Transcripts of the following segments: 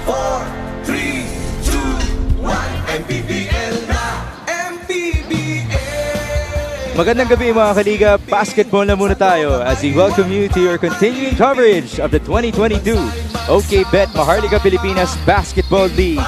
4, 3, 2, 1, MPBL na! MPBL! Magandang gabi mga kaliga, basketball na muna tayo as we welcome you to your continuing coverage of the 2022 OK Bet Maharlika Pilipinas Basketball League.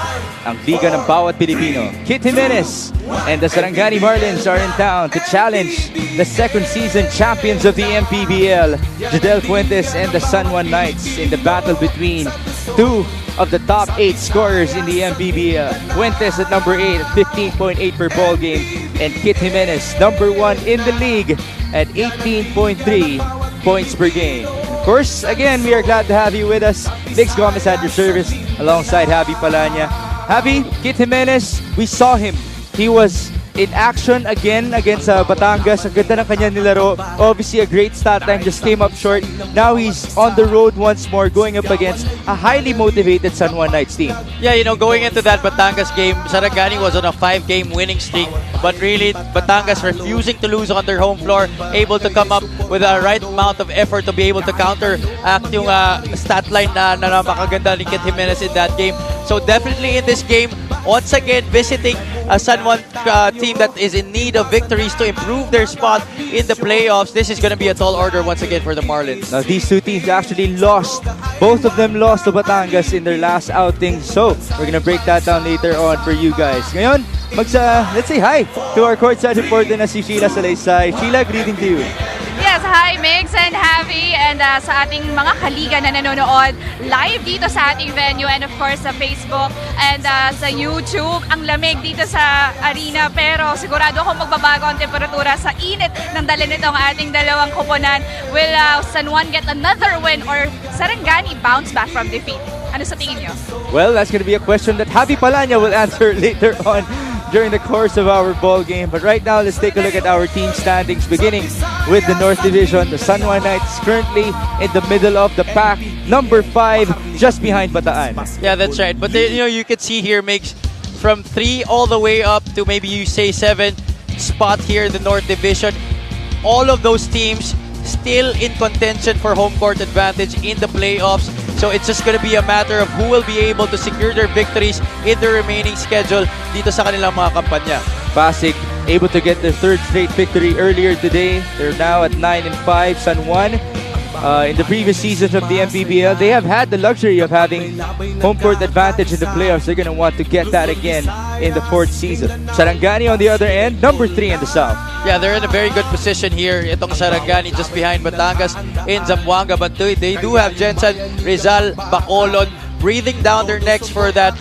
Ang liga ng bawat Pilipino. Kit Jimenez and the Sarangani Marlins are in town to challenge the second season champions of the MPBL, Jadel Fuentes and the San Juan Knights, in the battle between two of the top 8 scorers in the MPBL. Fuentes at number 8 at 15.8 per ball game, and Kit Jimenez, number 1 in the league at 18.3 points per game. Of course, again, we are glad to have you with us. Mix Gomez at your service alongside Javi Palanya. Javi, Kit Jimenez, we saw him. He was in action again against Batangas. Ang ganda ng kanya nilaro. Obviously, a great stat line, just came up short. Now he's on the road once more, going up against a highly motivated San Juan Knights team. Yeah, you know, going into that Batangas game, Sarangani was on a 5-game winning streak. But really, Batangas refusing to lose on their home floor, able to come up with the right amount of effort to be able to counteract yung stat line na makaganda ni Kit Jimenez in that game. So definitely in this game, once again, visiting a San Juan team that is in need of victories to improve their spot in the playoffs. This is going to be a tall order once again for the Marlins. Now, these two teams actually lost. Both of them lost to Batangas in their last outing. So, we're going to break that down later on for you guys. Ngayon, let's say hi to our courtside reporter na si Sheila Salaysay. Sheila, greeting to you. Yes, hi Migs and Javi, and sa ating mga kaliga na nanonood live dito sa ating venue, and of course sa Facebook and sa YouTube. Ang lamig dito sa arena, pero sigurado ako magbabago ang temperatura sa init ng dala nitong ating dalawang koponan. Will San Juan get another win or Sarangani bounce back from defeat? Ano sa tingin nyo? Well, that's going to be a question that Javi Palanya will answer later on during the course of our ball game. But right now, let's take a look at our team standings, beginning with the North Division. The San Juan Knights currently in the middle of the pack, number 5, just behind Bataan. Yeah, that's right. But you know, you can see here, makes from 3 all the way up to maybe you say 7 spot here in the North Division. All of those teams still in contention for home court advantage in the playoffs. So it's just going to be a matter of who will be able to secure their victories in the remaining schedule dito sa kanilang mga kampanya. Pasig able to get their 3rd straight victory earlier today. They're now at 9-5. San Juan, in the previous seasons of the MPBL, they have had the luxury of having home court advantage in the playoffs. They're going to want to get that again in the 4th season. Sarangani on the other end, number 3 in the South. Yeah, they're in a very good position here. Itong Sarangani just behind Batangas in Zamboanga. But they do have Jensen, Rizal, Bacolod breathing down their necks for that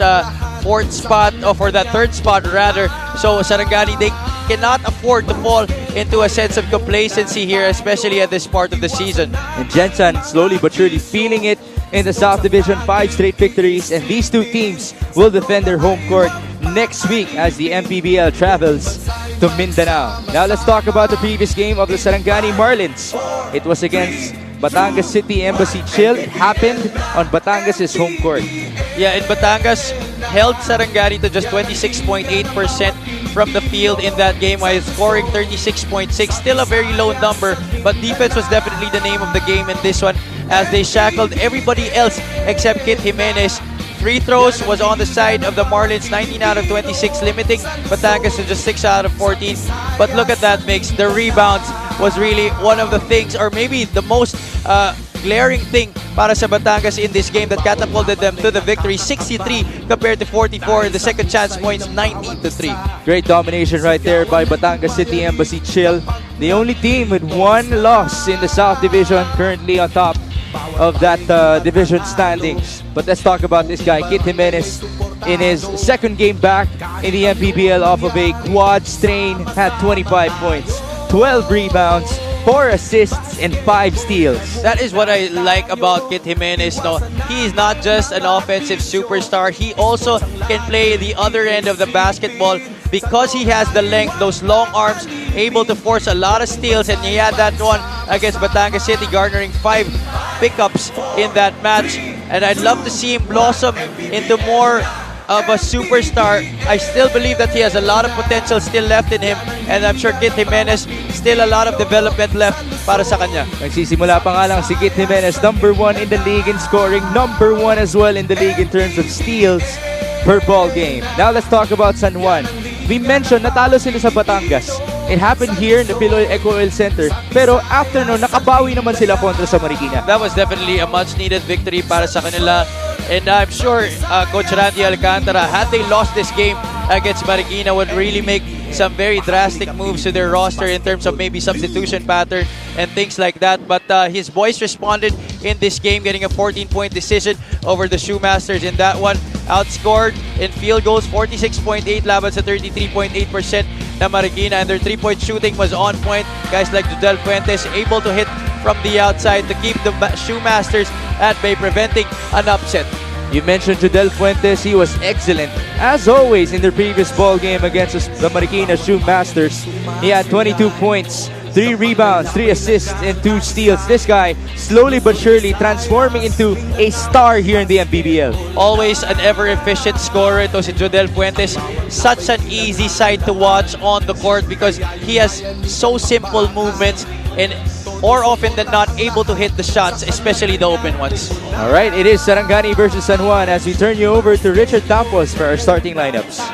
4th spot, or for that 3rd spot rather. So Sarangani, they cannot afford to fall into a sense of complacency here, especially at this part of the season. And Jensen slowly but surely feeling it in the South Division, 5 straight victories, and these two teams will defend their home court next week as the MPBL travels to Mindanao. Now let's talk about the previous game of the Sarangani Marlins. It was against Batangas City Embassy Chill. It happened on Batangas' home court. Yeah, in Batangas held Sarangani to just 26.8% from the field in that game while scoring 36.6. Still a very low number, but defense was definitely the name of the game in this one as they shackled everybody else except Kit Jimenez. Free throws was on the side of the Marlins, 19 out of 26, limiting Batangas to just 6 out of 14. But look at that mix. The rebounds was really one of the things, or maybe the most glaring thing para sa Batangas in this game that catapulted them to the victory. 63 compared to 44. The second chance points, 19-3. Great domination right there by Batangas City Embassy Chill. The only team with 1 loss in the South Division, currently on top of that division standings. But let's talk about this guy, Kit Jimenez, in his 2nd game back in the MPBL off of a quad strain, had 25 points, 12 rebounds, 4 assists, and 5 steals. That is what I like about Kit Jimenez. No, he is not just an offensive superstar. He also can play the other end of the basketball because he has the length, those long arms, able to force a lot of steals, and he had that one against Batangas City, garnering 5 pickups in that match. And I'd love to see him blossom into more of a superstar. I still believe that he has a lot of potential still left in him, and I'm sure Kit Jimenez still a lot of development left para sa kanya. Nagsisimula pa nga lang si Kit Jimenez, number 1 in the league in scoring, number 1 as well in the league in terms of steals per ball game. Now let's talk about San Juan. We mentioned natalo sila sa Batangas. It happened here in the Mpbl Oil Center. Pero after no, nakabawi naman sila kontra sa Marikina. That was definitely a much-needed victory para sa kanila. And I'm sure Coach Randy Alcantara, had they lost this game against Marikina, would really make some very drastic moves to their roster in terms of maybe substitution pattern and things like that. But his boys responded in this game, getting a 14-point decision over the Shoemasters in that one. Outscored in field goals, 46.8 laban sa 33.8% na Marikina, and their 3-point shooting was on point. Guys like Judel Fuentes able to hit from the outside to keep the Shoemasters at bay, preventing an upset. You mentioned Judel Fuentes. He was excellent, as always, in their previous ball game against the Marikina Shoemasters. He had 22 points, 3 rebounds, 3 assists, and 2 steals. This guy, slowly but surely, transforming into a star here in the Mpbl. Always an ever-efficient scorer ito si Jodel Fuentes. Such an easy sight to watch on the court because he has so simple movements and more often than not able to hit the shots, especially the open ones. All right, it is Sarangani versus San Juan as we turn you over to Richard Tampos for our starting lineups.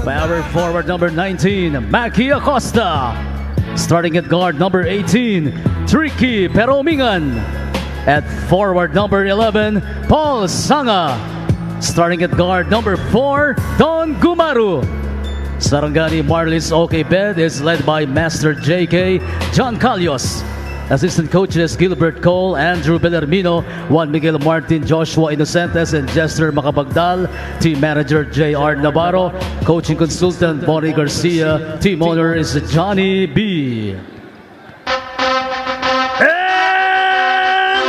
Power forward number 19, Maki Acosta. Starting at guard number 18, Tricky Peromingan. At forward number 11, Paul Sanga. Starting at guard number 4, Don Gumaru. Sarangani Marlis Bed is led by Master JK John Calios. Assistant coaches Gilbert Cole, Andrew Bellarmino, Juan Miguel Martin, Joshua Inocentes, and Jester Macabagdal. Team manager J.R. Navarro. Coaching consultant Bonnie Garcia. Team owner is Johnny B. And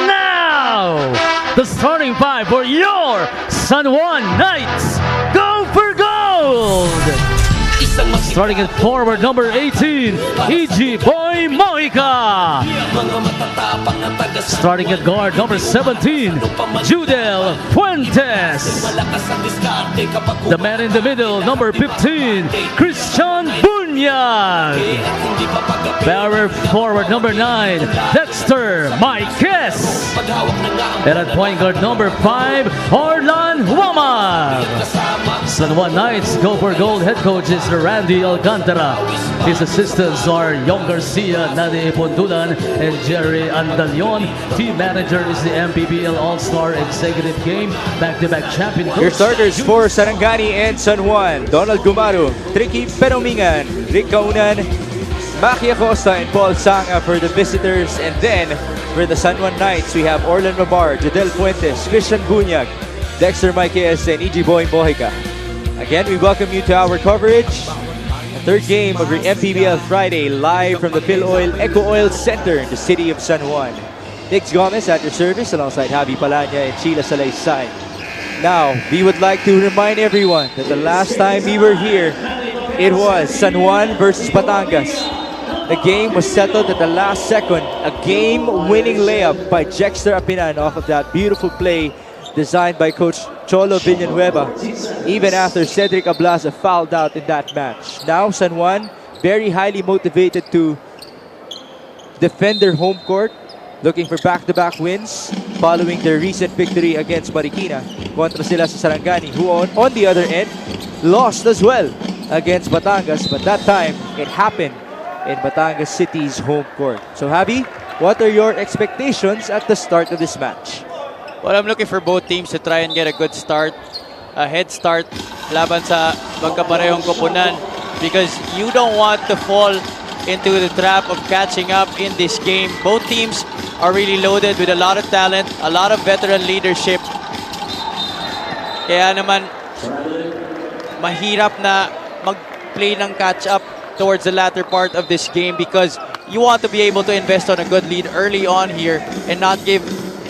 now, the starting 5 for your San Juan Knights. Go for gold! Starting at forward number 18, E.G. Boy Mojica. Starting at guard number 17, Judel Fuentes. The man in the middle, number 15, Christian Bunyag. Power forward number 9, Dexter Marquez. And at point guard number 5, Orlan Huamag. San Juan Knights go for gold. Head coach is Randy Alcantara. His assistants are Yong Garcia, Nani Pondulan, and Jerry Andalion. Team manager is the Mpbl All-Star Executive Game back-to-back champion coach. Your starters for Sarangani and San Juan: Donald Gumaru, Tricky Peromingan, Rick Kaunan, Maki Acosta, and Paul Sanga for the visitors. And then for the San Juan Knights, we have Orlan Mabar, Jodel Fuentes, Christian Bunyag, Dexter Marquez, and E.G. Boy Mojica. Again, we welcome you to our coverage. The third game of your Mpbl Friday, live from the Mpbl Oil Center in the city of San Juan. Nix Gomez at your service alongside Javi Palanya and Sheila Salaysay. Now, we would like to remind everyone that the last time we were here, it was San Juan versus Batangas. The game was settled at the last second. A game-winning layup by Jexter Apinan off of that beautiful play designed by Coach Cholo Villanueva, even after Cedric Ablaza fouled out in that match. Now, San Juan, very highly motivated to defend their home court, looking for back-to-back wins following their recent victory against Marikina. Kontra sila sa Sarangani, who on the other end, lost as well against Batangas, but that time, it happened in Batangas City's home court. So, Javi, what are your expectations at the start of this match? Well, I'm looking for both teams to try and get a good start, a head start laban sa magkaparehong koponan, because you don't want to fall into the trap of catching up in this game. Both teams are really loaded with a lot of talent, a lot of veteran leadership. Kaya naman, mahirap na mag-play ng catch-up towards the latter part of this game because you want to be able to invest on a good lead early on here and not give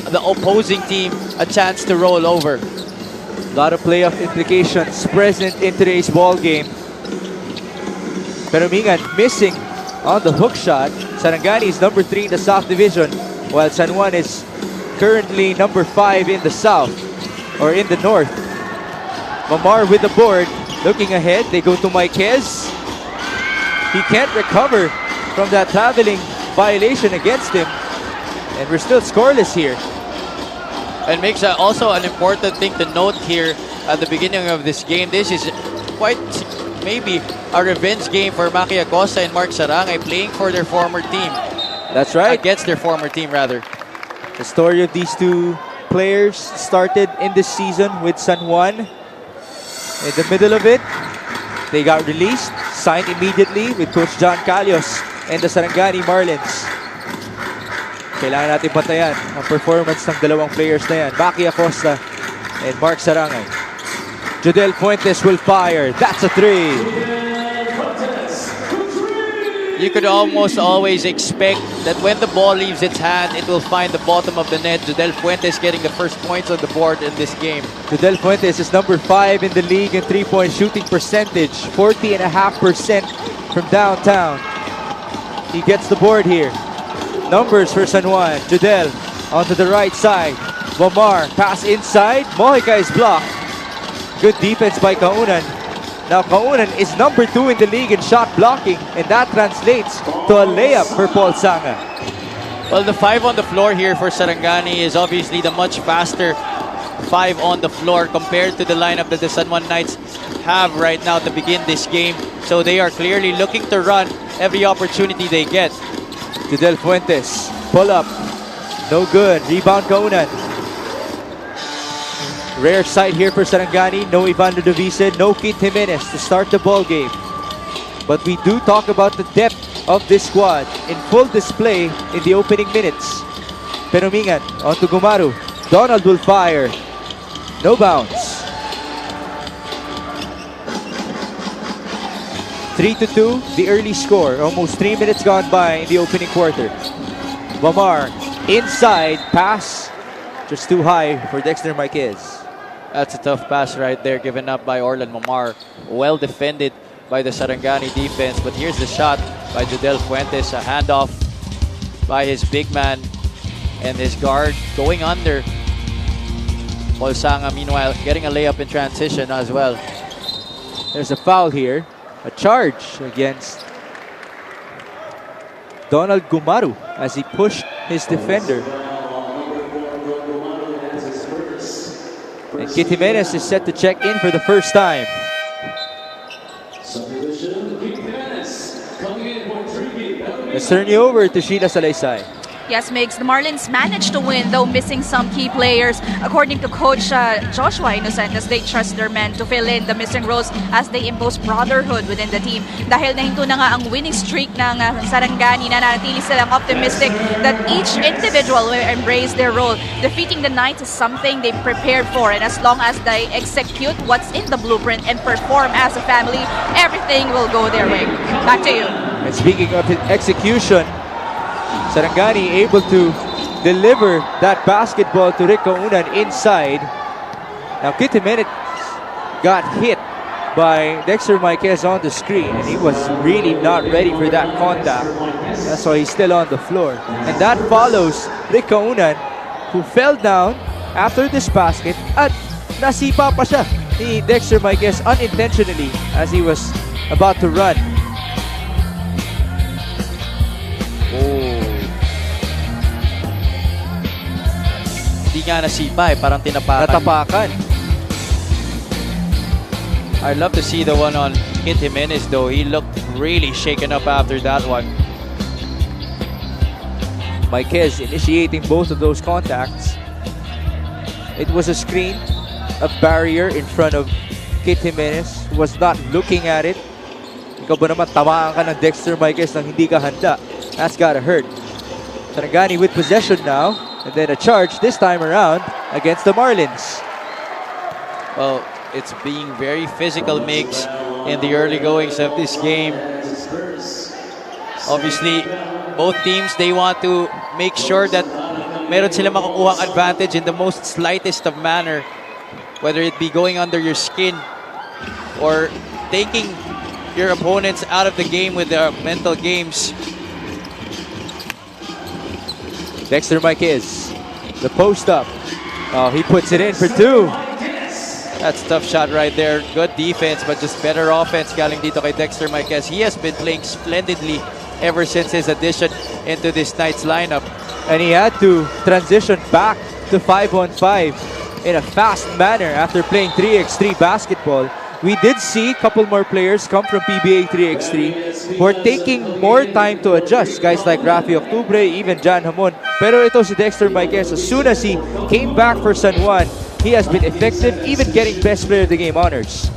the opposing team a chance to roll over. A lot of playoff implications present in today's ball game. Peromingan missing on the hook shot. Sarangani is number 3 in the South Division, while San Juan is currently number 5 in the South, or in the North. Mamar with the board. Looking ahead, they go to Marquez. He can't recover from that traveling violation against him. And we're still scoreless here. And makes also an important thing to note here at the beginning of this game. This is quite maybe a revenge game for Maki Acosta and Mark Sarangani playing for their former team. That's right. Against their former team, rather. The story of these two players started in this season with San Juan. In the middle of it, they got released, signed immediately with Coach John Calios and the Sarangani Marlins. Kailangan natin patayan ang performance ng dalawang players na yan, Maki Acosta and Mark Sarangani. Jodel Fuentes will fire. That's a 3. You could almost always expect that when the ball leaves its hand, it will find the bottom of the net. Jodel Fuentes getting the first points on the board in this game. Jodel Fuentes is number 5 in the league in three-point shooting percentage, 40.5% from downtown. He gets the board here. Numbers for San Juan. Jodel onto the right side. Mamar, pass inside. Mojica is blocked. Good defense by Kaunan. Now Kaunan is number 2 in the league in shot blocking, and that translates to a layup for Paul Sanga. Well, the 5 on the floor here for Sarangani is obviously the much faster 5 on the floor compared to the lineup that the San Juan Knights have right now to begin this game. So they are clearly looking to run every opportunity they get. Jodel Fuentes, pull up. No good. Rebound Kaunan. Rare sight here for Sarangani. No Ivan Ludovicin, no Kit Jimenez to start the ball game. But we do talk about the depth of this squad in full display in the opening minutes. Peromingan onto Gumaru. Donald will fire. No bounce. 3-2, the early score. Almost 3 minutes gone by in the opening quarter. Mamar inside, pass just too high for Dexter Marquez. That's a tough pass right there given up by Orlan Mamar. Well defended by the Sarangani defense. But here's the shot by Jodel Fuentes. A handoff by his big man and his guard going under. Paul Sanga, meanwhile, getting a layup in transition as well. There's a foul here. A charge against Donald Gumaru as he pushed his defender. And Kit Jimenez is set to check in for the first time. Let's turn you over to Sheila Salaysay. Yes, Migs, the Marlins managed to win, though missing some key players. According to Coach Joshua Inocentes, they trust their men to fill in the missing roles as they impose brotherhood within the team. Dahil nahinto na nga ang winning streak ng Sarangani, nananatili silang optimistic that each individual will embrace their role. Defeating the Knights is something they prepared for, and as long as they execute what's in the blueprint and perform as a family, everything will go their way. Back to you. And speaking of execution, Sarangani able to deliver that basketball to Rick Kaunan inside. Now Kit Jimenez got hit by Dexter Marquez on the screen, and he was really not ready for that contact. That's why he's still on the floor. And that follows Rick Kaunan, who fell down after this basket at nasipa pa siya ni Dexter Marquez unintentionally as he was about to run. Hindi nga nasipa parang tinapakan. Natapakan. I'd love to see the one on Kit Jimenez though. He looked really shaken up after that one. Marquez initiating both of those contacts. It was a screen, a barrier in front of Kit Jimenez, who was not looking at it. Ikaw ba naman tamaan ka ng Dexter Marquez nang hindi ka handa? That's gotta hurt. Sarangani with possession now. And then a charge this time around against the Marlins. Well, it's being very physical mix in the early goings of this game. Obviously, both teams, they want to make sure that meron sila makukuhang advantage in the most slightest of manner. Whether it be going under your skin or taking your opponents out of the game with their mental games. Dexter Marquez, the post up. Oh, he puts it in for 2. That's a tough shot right there. Good defense, but just better offense galing dito kay Dexter Marquez. He has been playing splendidly ever since his addition into this night's lineup. And he had to transition back to 5-on-5 in a fast manner after playing 3x3 basketball. We did see a couple more players come from PBA 3x3 who are taking more time to adjust. Guys like Rafi Octubre, even Jan Hamon. Pero ito si Dexter Marquez, as soon as he came back for San Juan, he has been effective, even getting best player of the game honors.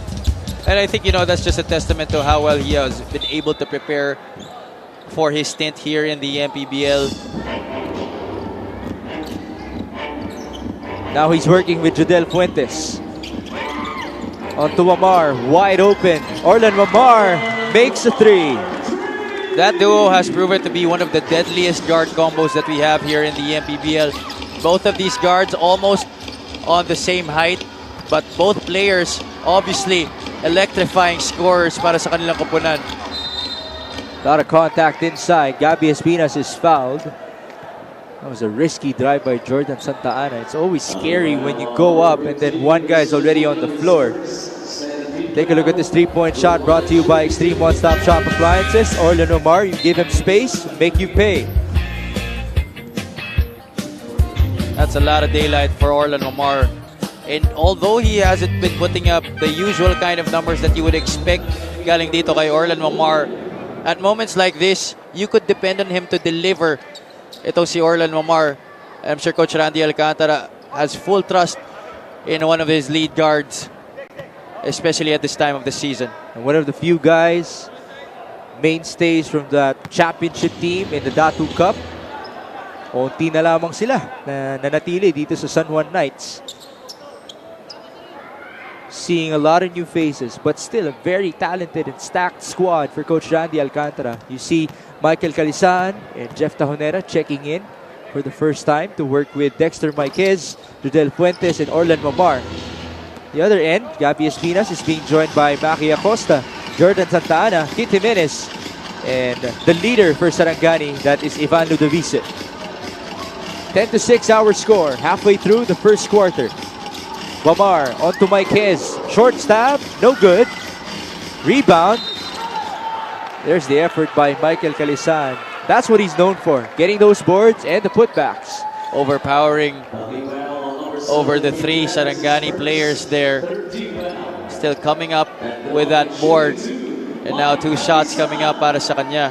And I think, that's just a testament to how well he has been able to prepare for his stint here in the MPBL. Now he's working with Jodel Fuentes. On to Wamar, wide open. Orlan Wamar makes a three. That duo has proven to be one of the deadliest guard combos that we have here in the MPBL. Both of these guards almost on the same height, but both players obviously electrifying scorers para sa kanilang koponan. A lot of contact inside. Gabby Espinas is fouled. That was a risky drive by Jordan Santa Ana. It's always scary when you go up and then one guy is already on the floor. Take a look at this three-point shot brought to you by Extreme One Stop Shop Appliances. Orlan Omar, you give him space, make you pay. That's a lot of daylight for Orlan Omar. And although he hasn't been putting up the usual kind of numbers that you would expect galing dito kay Orlan Omar, at moments like this, you could depend on him to deliver. Ito si Orlan Omar. I'm sure Coach Randy Alcantara has full trust in one of his lead guards, especially at this time of the season. And one of the few guys, mainstays from the championship team in the Datu Cup. Unti na lamang sila na nanatili dito sa San Juan Knights. Seeing a lot of new faces, but still a very talented and stacked squad for Coach Randy Alcantara. You see Michael Calisan and Jeff Tajonera checking in for the first time to work with Dexter Marquez, Jodel Fuentes, and Orlan Mamar. The other end, Gabby Espinas is being joined by Maki Acosta, Jordan Santa Ana, Kit Jimenez, and the leader for Sarangani, that is Ivan Ludovice. 10-6 our score, halfway through the first quarter. Wamar onto Marquez, short stab, no good. Rebound. There's the effort by Michael Calisan. That's what he's known for, getting those boards and the putbacks. Overpowering over the three Sarangani players there. Still coming up with that board. And now two shots coming up para sa kanya.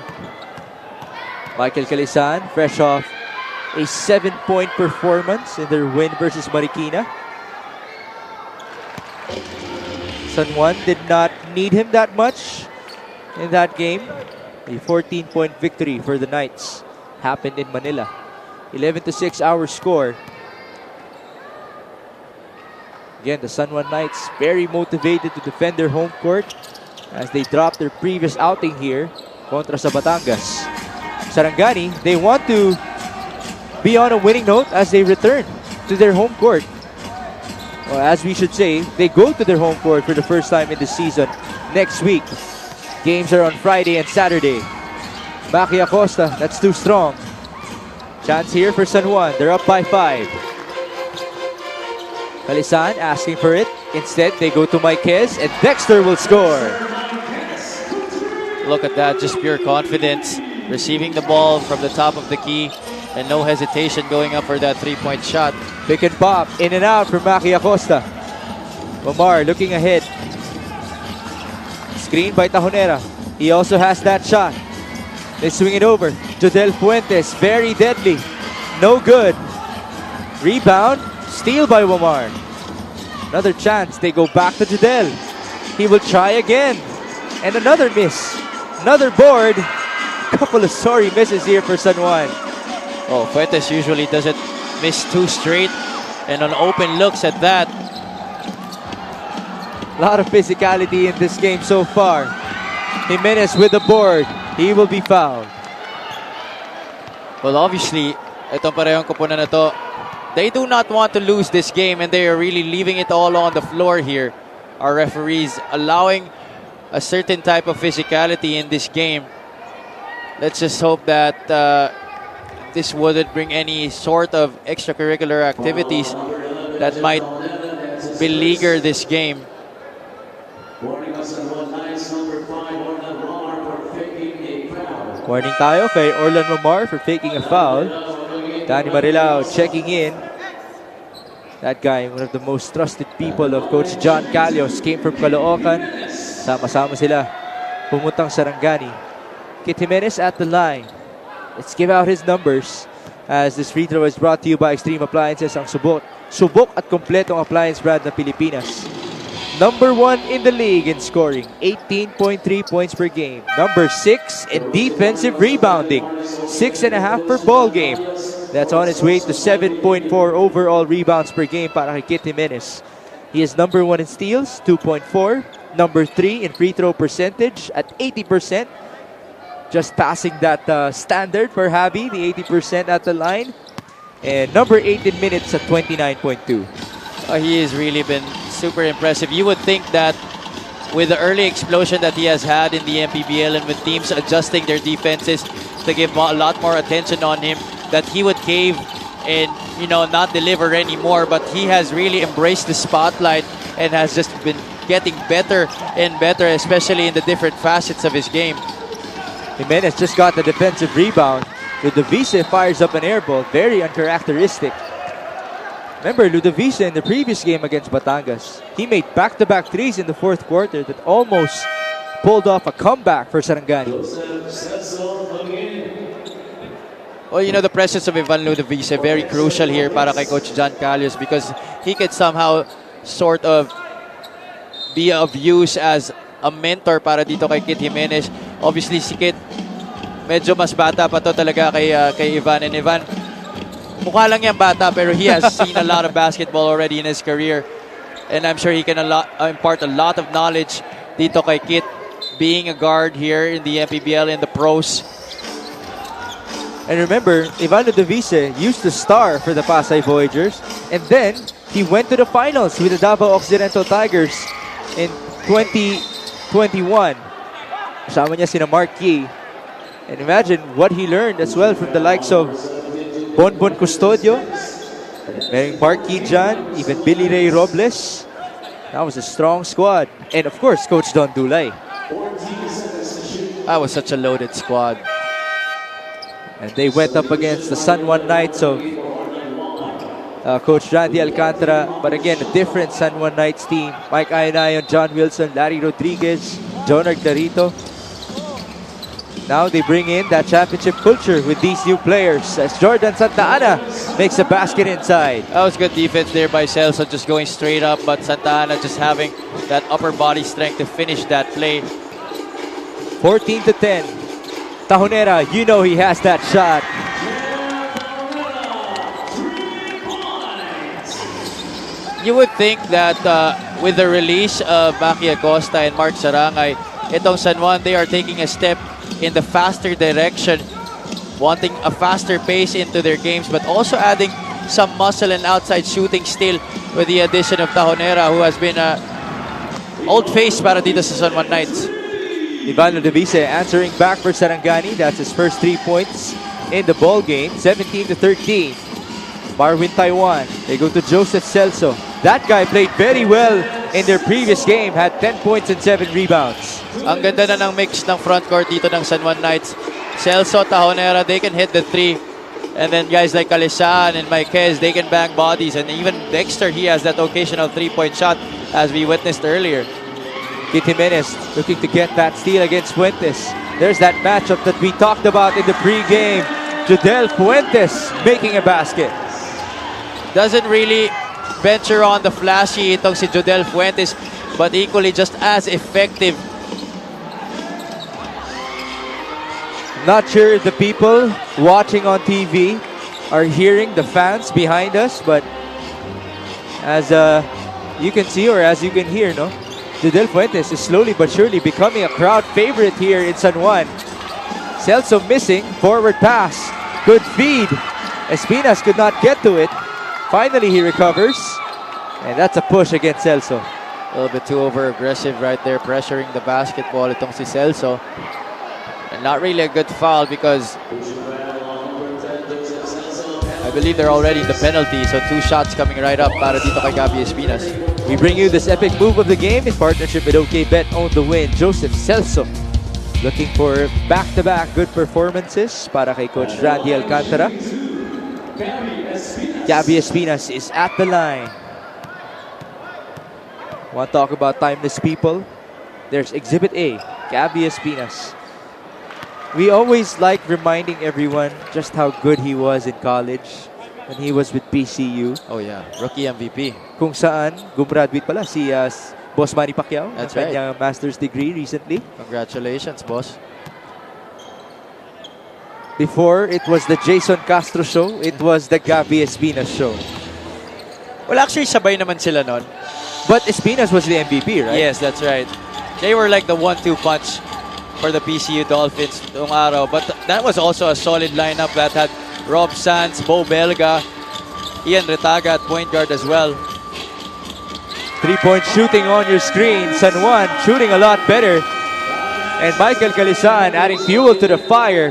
Michael Calisan, fresh off a 7-point performance in their win versus Marikina. San Juan did not need him that much in that game. A 14-point victory for the Knights happened in Manila. 11-6 our score. Again, the San Juan Knights very motivated to defend their home court as they dropped their previous outing here kontra sa Batangas. Sarangani, they want to be on a winning note as they return to their home court. Well, as we should say, they go to their home court for the first time in the season next week. Games are on Friday and Saturday. Maki Acosta, that's too strong. Chance here for San Juan. They're up by 5. Calisan asking for it. Instead, they go to Marquez and Dexter will score. Look at that, just pure confidence. Receiving the ball from the top of the key and no hesitation going up for that three-point shot. Pick and pop, in and out for Maki Acosta. Omar looking ahead. Screen by Tajonera. He also has that shot. They swing it over. Jodel Fuentes, very deadly. No good. Rebound, steal by Omar. Another chance, they go back to Jodel. He will try again. And another miss. Another board. Couple of sorry misses here for San Juan. Oh, Fuentes usually doesn't miss two straight, and on open looks at that. A lot of physicality in this game so far. Jimenez with the board. He will be fouled. Well, obviously, itong parehong koponan na to, they do not want to lose this game and they are really leaving it all on the floor here. Our referees allowing a certain type of physicality in this game. Let's just hope that this wouldn't bring any sort of extracurricular activities that might beleaguer this game. Warning tayo kay Orlan Mamar for faking a foul. Danny Marilao checking in. That guy, one of the most trusted people of Coach John Calios, came from Caloocan. Sama-sama sila pumuntang Sarangani. Kit Jimenez at the line. Let's give out his numbers as this free throw is brought to you by Extreme Appliances, ang subok at kompletong appliance brand ng Pilipinas. Number 1 in the league in scoring, 18.3 points per game. Number 6 in defensive rebounding, 6.5 per ball game. That's on its way to 7.4 overall rebounds per game para kay Kit Jimenez. He is number 1 in steals, 2.4. Number 3 in free throw percentage at 80%. Just passing that standard for Javi, the 80% at the line. And number 8 in minutes at 29.2. He has really been super impressive. You would think that with the early explosion that he has had in the Mpbl and with teams adjusting their defenses to give a lot more attention on him, that he would cave and not deliver anymore. But he has really embraced the spotlight and has just been getting better and better, especially in the different facets of his game. Jimenez just got the defensive rebound. Ludovice fires up an air ball, very uncharacteristic. Remember, Ludovice in the previous game against Batangas, he made back-to-back threes in the fourth quarter that almost pulled off a comeback for Sarangani. Well, the presence of Ivan Ludovice is very crucial here para kay Coach John Calios because he could somehow sort of be of use as a mentor para dito kay Kit Jimenez. Obviously, si Kit, medyo mas bata pa to talaga kay Ivan. And Ivan, mukha lang yan bata pero he has seen a lot of basketball already in his career. And I'm sure he can impart a lot of knowledge dito kay Kit, being a guard here in the Mpbl in the pros. And remember, Ivan Ludovice used to star for the Pasay Voyagers. And then, he went to the finals with the Davao Occidental Tigers in 2021. Kasama niya sina Mark Yee. And imagine what he learned as well from the likes of Bonbon Custodio, Mark Yee dyan, even Billy Ray Robles. That was a strong squad. And of course, Coach Don Dulay. That was such a loaded squad. And they went up against the San Juan Knights of Coach Randy Alcantara. But again, a different San Juan Knights team. Mike Ayanayon, John Wilson, Larry Rodriguez, John Argarito. Now they bring in that championship culture with these new players as Jordan Santa Ana makes a basket inside. That was good defense there by Celso, just going straight up. But Santa Ana just having that upper body strength to finish that play. 14-10. Tahonera, he has that shot. You would think that with the release of Maki Acosta and Mark Sarangay, itong San Juan, they are taking a step in the faster direction, wanting a faster pace into their games, but also adding some muscle and outside shooting still with the addition of Tahonera, who has been old face para dito sa San Juan Knights. Ivan Ludovice answering back for Sarangani. That's his first 3 points in the ball game. 17-13. Marvin Taiwan. They go to Joseph Celso. That guy played very well in their previous game. Had 10 points and 7 rebounds. Ang ganda na ng mix ng front court dito ng San Juan Knights. Celso, Tahonera, they can hit the 3. And then guys like Calisan and Maiquez, they can bang bodies. And even Dexter, he has that occasional 3-point shot as we witnessed earlier. Kit Jimenez looking to get that steal against Fuentes. There's that matchup that we talked about in the pregame. Jodel Fuentes making a basket. Doesn't really venture on the flashy itong si Jodel Fuentes, but equally just as effective. Not sure if the people watching on TV are hearing the fans behind us, but as you can see or as you can hear, Jodel Fuentes is slowly but surely becoming a crowd favorite here in San Juan. Celso missing, forward pass, good feed. Espinas could not get to it. Finally, he recovers, and that's a push against Celso. A little bit too over-aggressive right there, pressuring the basketball itong si Celso. And not really a good foul because I believe they're already in the penalty, so 2 shots coming right up para dito kay Gabby Espinas. We bring you this epic move of the game in partnership with OK Bet. Own the win, Joseph Celso. Looking for back-to-back good performances para kay Coach Randy Alcantara. Gabby Espinas is at the line. Want to talk about timeless people? There's Exhibit A, Gabby Espinas. We always like reminding everyone just how good he was in college when he was with PCU. Oh yeah, rookie MVP. Kung saan, gumraduate pala si Boss Manny Pacquiao. That's ng right. kanyang master's degree recently. Congratulations, boss. Before, it was the Jason Castro show. It was the Gabby Espinas show. Well, actually, sabay naman sila nun. But Espinas was the MVP, right? Yes, that's right. They were like the 1-2 punch for the PCU Dolphins noong araw. But that was also a solid lineup that had Rob Sands, Bo Belga, Ian Retaga at point guard as well. 3-point shooting on your screen. San Juan shooting a lot better. And Michael Calisan adding fuel to the fire.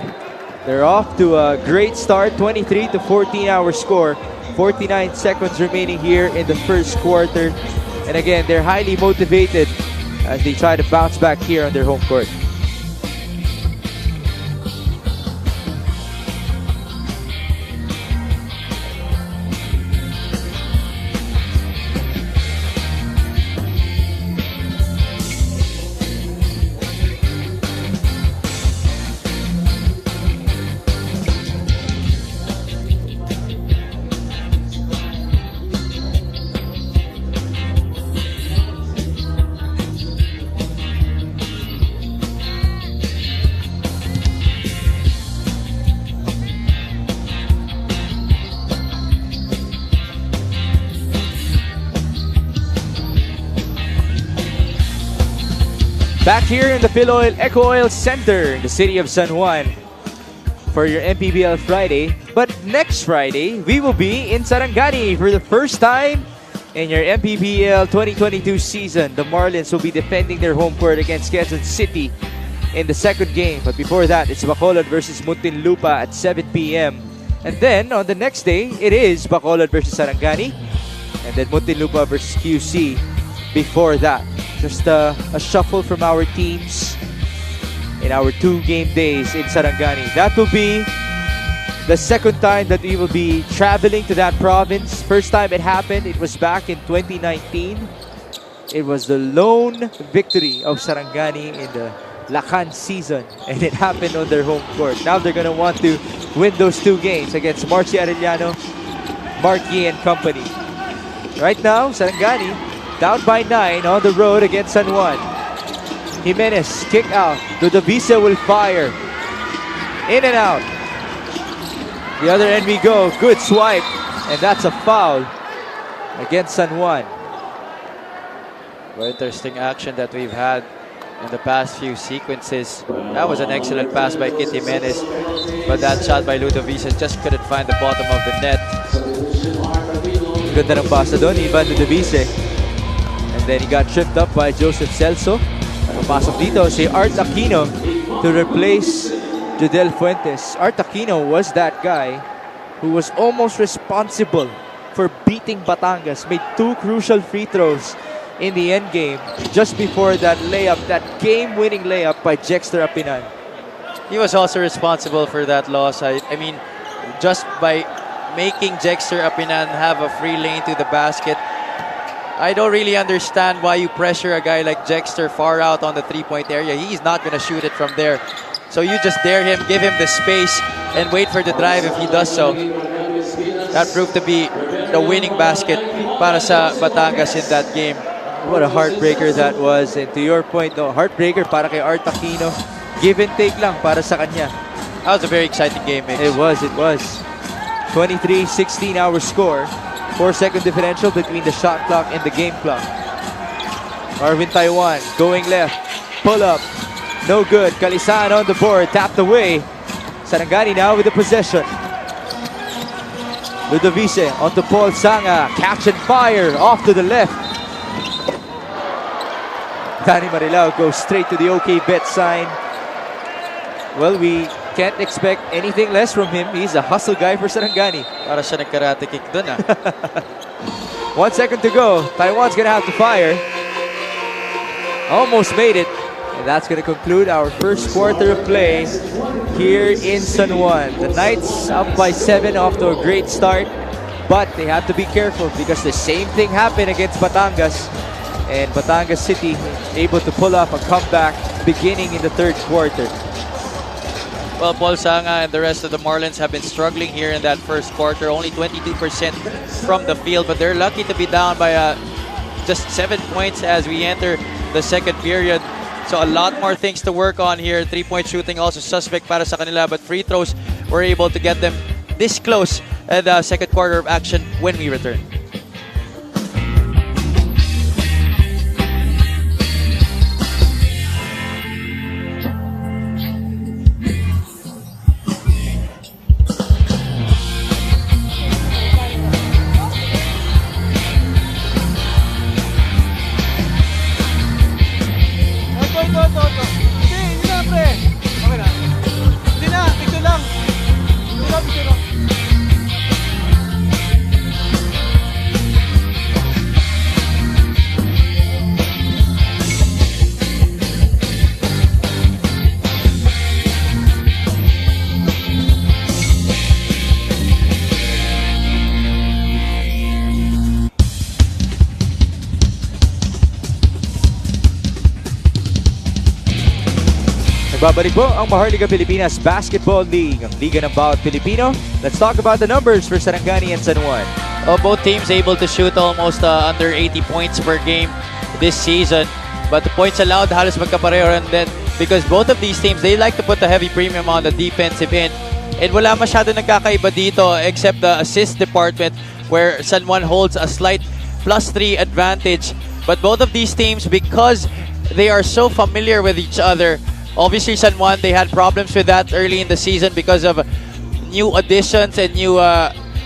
They're off to a great start. 23 to 14 our score. 49 seconds remaining here in the first quarter. And again, they're highly motivated as they try to bounce back here on their home court. Back here in the Philoil Eco Oil Center in the city of San Juan for your MPBL Friday. But next Friday, we will be in Sarangani for the first time in your MPBL 2022 season. The Marlins will be defending their home court against Quezon City in the second game. But before that, it's Bacolod versus Muntinlupa at 7 p.m. And then on the next day, it is Bacolod versus Sarangani. And then Muntinlupa versus QC before that. Just a shuffle from our teams in our 2 game days in Sarangani. That will be the second time that we will be traveling to that province. First time it happened, it was back in 2019. It was the lone victory of Sarangani in the Lacan season, and it happened on their home court. Now they're going to want to win those 2 games against Marcy Arellano, Marquis and company. Right now, Sarangani down by 9 on the road against San Juan. Jimenez kick out. Ludovice will fire. In and out. The other end we go. Good swipe. And that's a foul against San Juan. Well, interesting action that we've had in the past few sequences. That was an excellent pass by Kit Jimenez. But that shot by Ludovice just couldn't find the bottom of the net. Ganda ng pasa doon, Ivan Ludovice. And then he got tripped up by Joseph Celso. Papasok dito si Art Aquino to replace Judel Fuentes. Art Aquino was that guy who was almost responsible for beating Batangas. Made 2 crucial free throws in the end game just before that layup, that game-winning layup by Jexter Apinan. He was also responsible for that loss. I mean, just by making Jexter Apinan have a free lane to the basket, I don't really understand why you pressure a guy like Jexter far out on the 3-point area. He's not going to shoot it from there. So you just dare him, give him the space, and wait for the drive if he does so. That proved to be the winning basket para sa Batangas in that game. What a heartbreaker that was. And to your point, no, heartbreaker para kay Art Aquino. Give and take lang para sa kanya. That was a very exciting game, Mix. It was. 23-16 our score. 4-second differential between the shot clock and the game clock. Marvin Taiwan going left. Pull up. No good. Calisan on the board. Tapped away. Sarangani now with the possession. Ludovice onto Paul Sanga. Catch and fire. Off to the left. Danny Marilao goes straight to the OK Bet sign. Well, we can't expect anything less from him. He's a hustle guy for Sarangani. Para siya nag-karate kick dun ah. 1 second to go. Taiwan's gonna have to fire. Almost made it. And that's gonna conclude our first quarter of play here in San Juan. The Knights up by 7 off to a great start. But they have to be careful because the same thing happened against Batangas. And Batangas City able to pull off a comeback beginning in the third quarter. Well, Paul Sanga and the rest of the Marlins have been struggling here in that first quarter. Only 22% from the field, but they're lucky to be down by just 7 points as we enter the second period. So a lot more things to work on here. 3-point shooting also suspect para sa kanila, but free throws were able to get them this close at the second quarter of action when we return. Nagbabalik po ang Maharlika Pilipinas Basketball League, ang liga ng bawat Pilipino. Let's talk about the numbers for Sarangani and San Juan. Both teams able to shoot almost under 80 points per game this season. But the points allowed halos magkapareho, and then because both of these teams, they like to put a heavy premium on the defensive end. And wala masyado nagkakaiba dito except the assist department where San Juan holds a slight +3 advantage. But both of these teams, because they are so familiar with each other, obviously, San Juan, they had problems with that early in the season because of new additions and new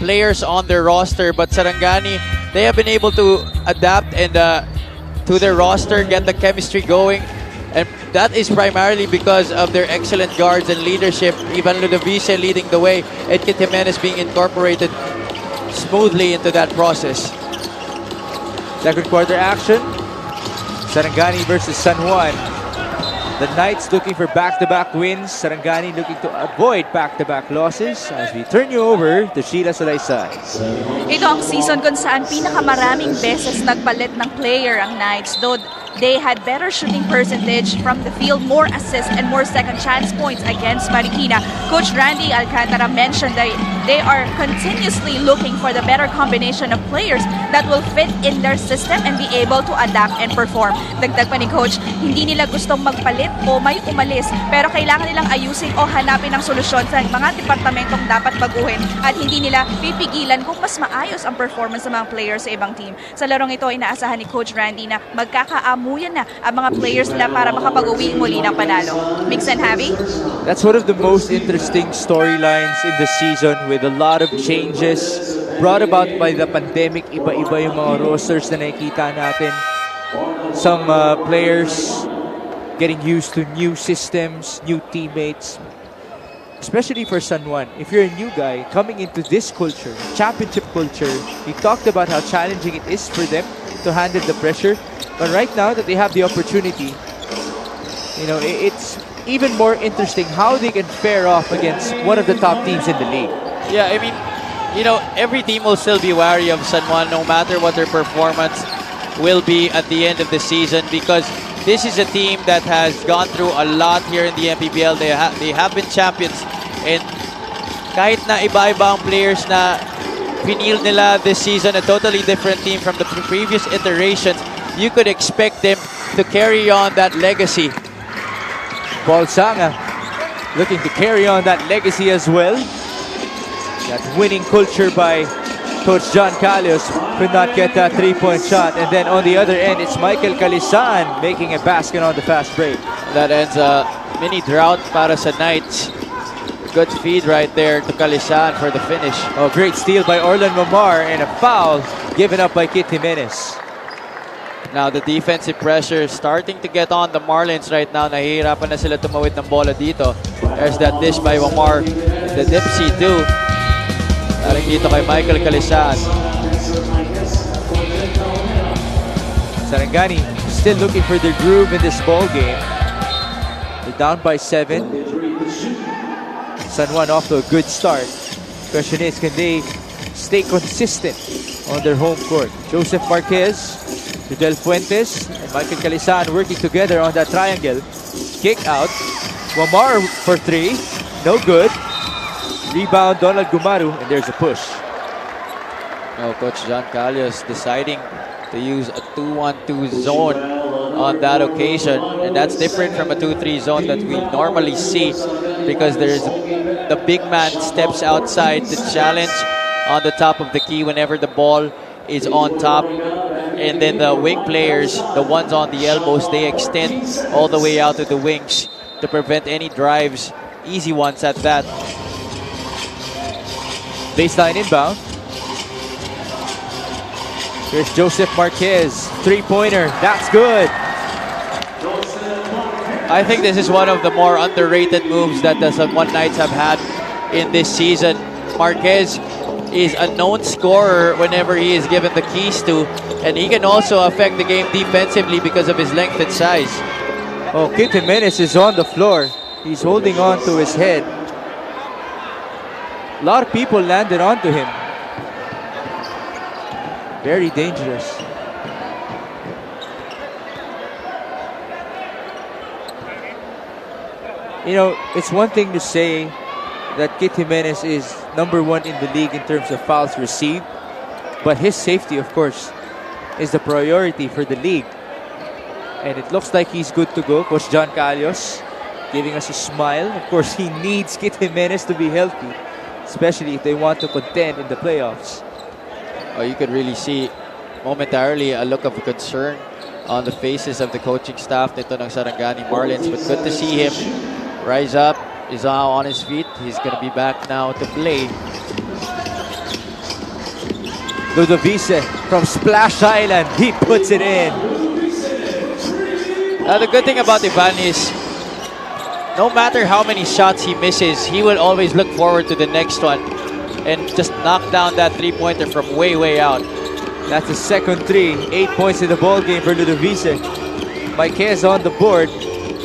players on their roster. But Sarangani, they have been able to adapt and to their roster, get the chemistry going. And that is primarily because of their excellent guards and leadership. Ivan Ludovice leading the way, and Jimenez being incorporated smoothly into that process. Second quarter action. Sarangani versus San Juan. The Knights looking for back-to-back wins. Sarangani looking to avoid back-to-back losses. As we turn you over to Sheila Salaysay. Ito ang season kung saan pinakamaraming beses nagpalit ng player ang Knights. Though they had better shooting percentage from the field, more assists and more second chance points against Marikina. Coach Randy Alcantara mentioned that they are continuously looking for the better combination of players that will fit in their system and be able to adapt and perform. Dagdag pa ni Coach, hindi nila gustong magpalit o may umalis, pero kailangan nilang ayusin o hanapin ang solusyon sa mga departamentong dapat baguhin at hindi nila pipigilan kung mas maayos ang performance ng mga players sa ibang team. Sa larong ito, inaasahan ni Coach Randy na magkakaamuyan na ang mga players nila para makapag-uwi muli ng panalo. Mix and Javi? That's one of the most interesting storylines in the season with a lot of changes brought about by the pandemic. Iba-iba yung mga rosters na nakikita natin. Some players getting used to new systems, new teammates. Especially for San Juan, if you're a new guy coming into this culture, championship culture, we talked about how challenging it is for them to handle the pressure. But right now that they have the opportunity, you know, it's even more interesting how they can fare off against one of the top teams in the league. Yeah, I mean, you know, every team will still be wary of San Juan no matter what their performance will be at the end of the season, because this is a team that has gone through a lot here in the Mpbl. They have been champions, and kahit na iba-iba ang players na pinil nila this season, a totally different team from the previous iterations, you could expect them to carry on that legacy. Paul Sanga looking to carry on that legacy as well. That winning culture by Coach John Calios could not get that three-point shot. And then on the other end, it's Michael Calisan making a basket on the fast break. That ends a mini drought para sa Knights. Good feed right there to Calisan for the finish. Oh, great steal by Orlan Mamar and a foul given up by Kit Jimenez. Now the defensive pressure starting to get on the Marlins right now. Nahihirapan na sila tumawid ng bola dito. There's that dish by Omar. The dipsy too. Galing dito kay Michael Calisan. Sarangani still looking for their groove in this ball game. They're down by 7. San Juan off to a good start. Question is, can they stay consistent on their home court? Joseph Marquez, Fidel Fuentes, and Michael Calisan working together on that triangle. Kick out. Wamar for 3. No good. Rebound, Donald Gumaru, and there's a push. Oh, Coach John Calios deciding to use a 2-1-2 zone on that occasion. And that's different from a 2-3 zone that we normally see, because there's the big man steps outside to challenge on the top of the key whenever the ball is on top. And then the wing players, the ones on the elbows, they extend all the way out to the wings to prevent any drives, easy ones at that. Baseline inbound. Here's Joseph Marquez, 3-pointer, that's good. I think this is one of the more underrated moves that the San Juan Knights have had in this season. Marquez is a known scorer whenever he is given the keys to, and he can also affect the game defensively because of his length and size. Oh, Kit Jimenez is on the floor. He's holding on to his head. A lot of people landed onto him. Very dangerous. You know, it's one thing to say that Kit Jimenez is #1 in the league in terms of fouls received, but his safety, of course, is the priority for the league. And it looks like he's good to go. Coach John Calios giving us a smile. Of course, he needs Kit Jimenez to be healthy, especially if they want to contend in the playoffs. Oh, you could really see momentarily a look of concern on the faces of the coaching staff nito ng Sarangani Marlins. But good to see him rise up. He's now on his feet. He's going to be back now to play. Ludovice from Splash Island. He puts it in. The good thing about Ivan is no matter how many shots he misses, he will always look forward to the next one and just knock down that 3-pointer from way, way out. That's the second 3. 8 points in the ball game for Ludovice. Marquez on the board.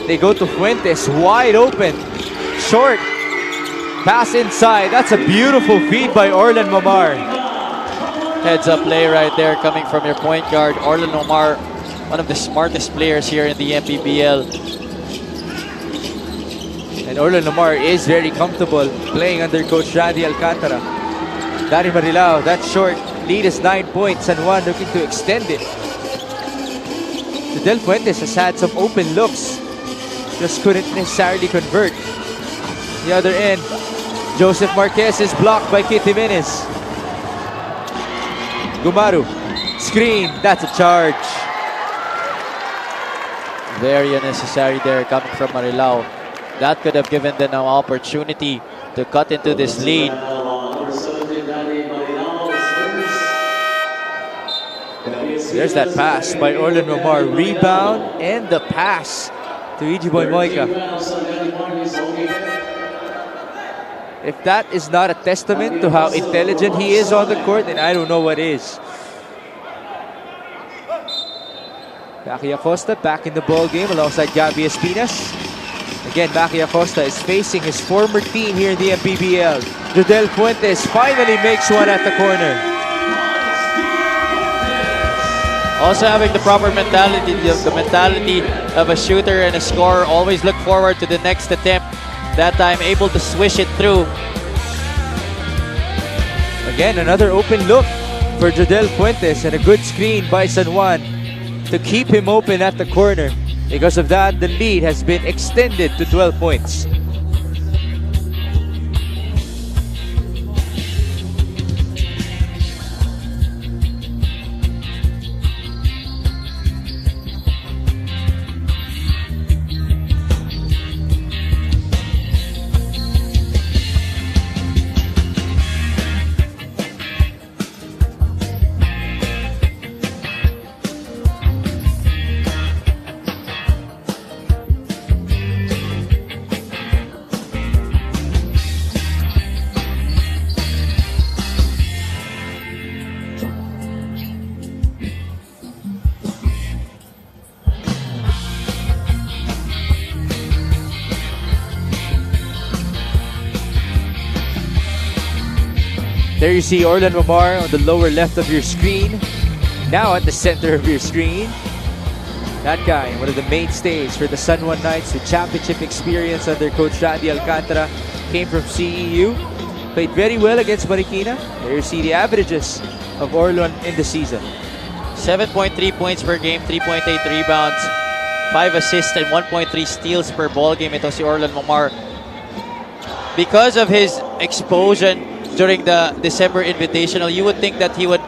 They go to Fuentes, wide open. Short. Pass inside. That's a beautiful feed by Orlan Mamar. Heads up play right there coming from your point guard, Orlan Omar, one of the smartest players here in the Mpbl. And Orlan Lamar is very comfortable playing under Coach Randy Alcantara. Dari Marilao, that short lead is 9 points. San Juan looking to extend it. Fidel Fuentes has had some open looks, just couldn't necessarily convert. The other end, Joseph Marquez is blocked by Kit Jimenez. Gumaru, screen, that's a charge. Very unnecessary there coming from Marilao. That could have given them an opportunity to cut into this lead. There's that pass by Orlan Romar. Rebound and the pass to Iji Boy Moica. If that is not a testament to how intelligent he is on the court, then I don't know what is. Maki Acosta back in the ball game alongside Gabby Espinas. Again, Maki Acosta is facing his former team here in the Mpbl. Jodel Fuentes finally makes one at the corner. Also having the proper mentality, the mentality of a shooter and a scorer. Always look forward to the next attempt. That time able to swish it through. Again, another open look for Jodel Fuentes and a good screen by San Juan to keep him open at the corner. Because of that, the lead has been extended to 12 points. There you see Orlan Mamar on the lower left of your screen. Now at the center of your screen. That guy, one of the mainstays for the San Juan Knights with championship experience under Coach Randy Alcantara, came from CEU. Played very well against Marikina. There you see the averages of Orlan in the season. 7.3 points per game, 3.8 rebounds, 5 assists, and 1.3 steals per ball game. Ito si Orlan Mamar. Because of his explosion during the December Invitational, you would think that he would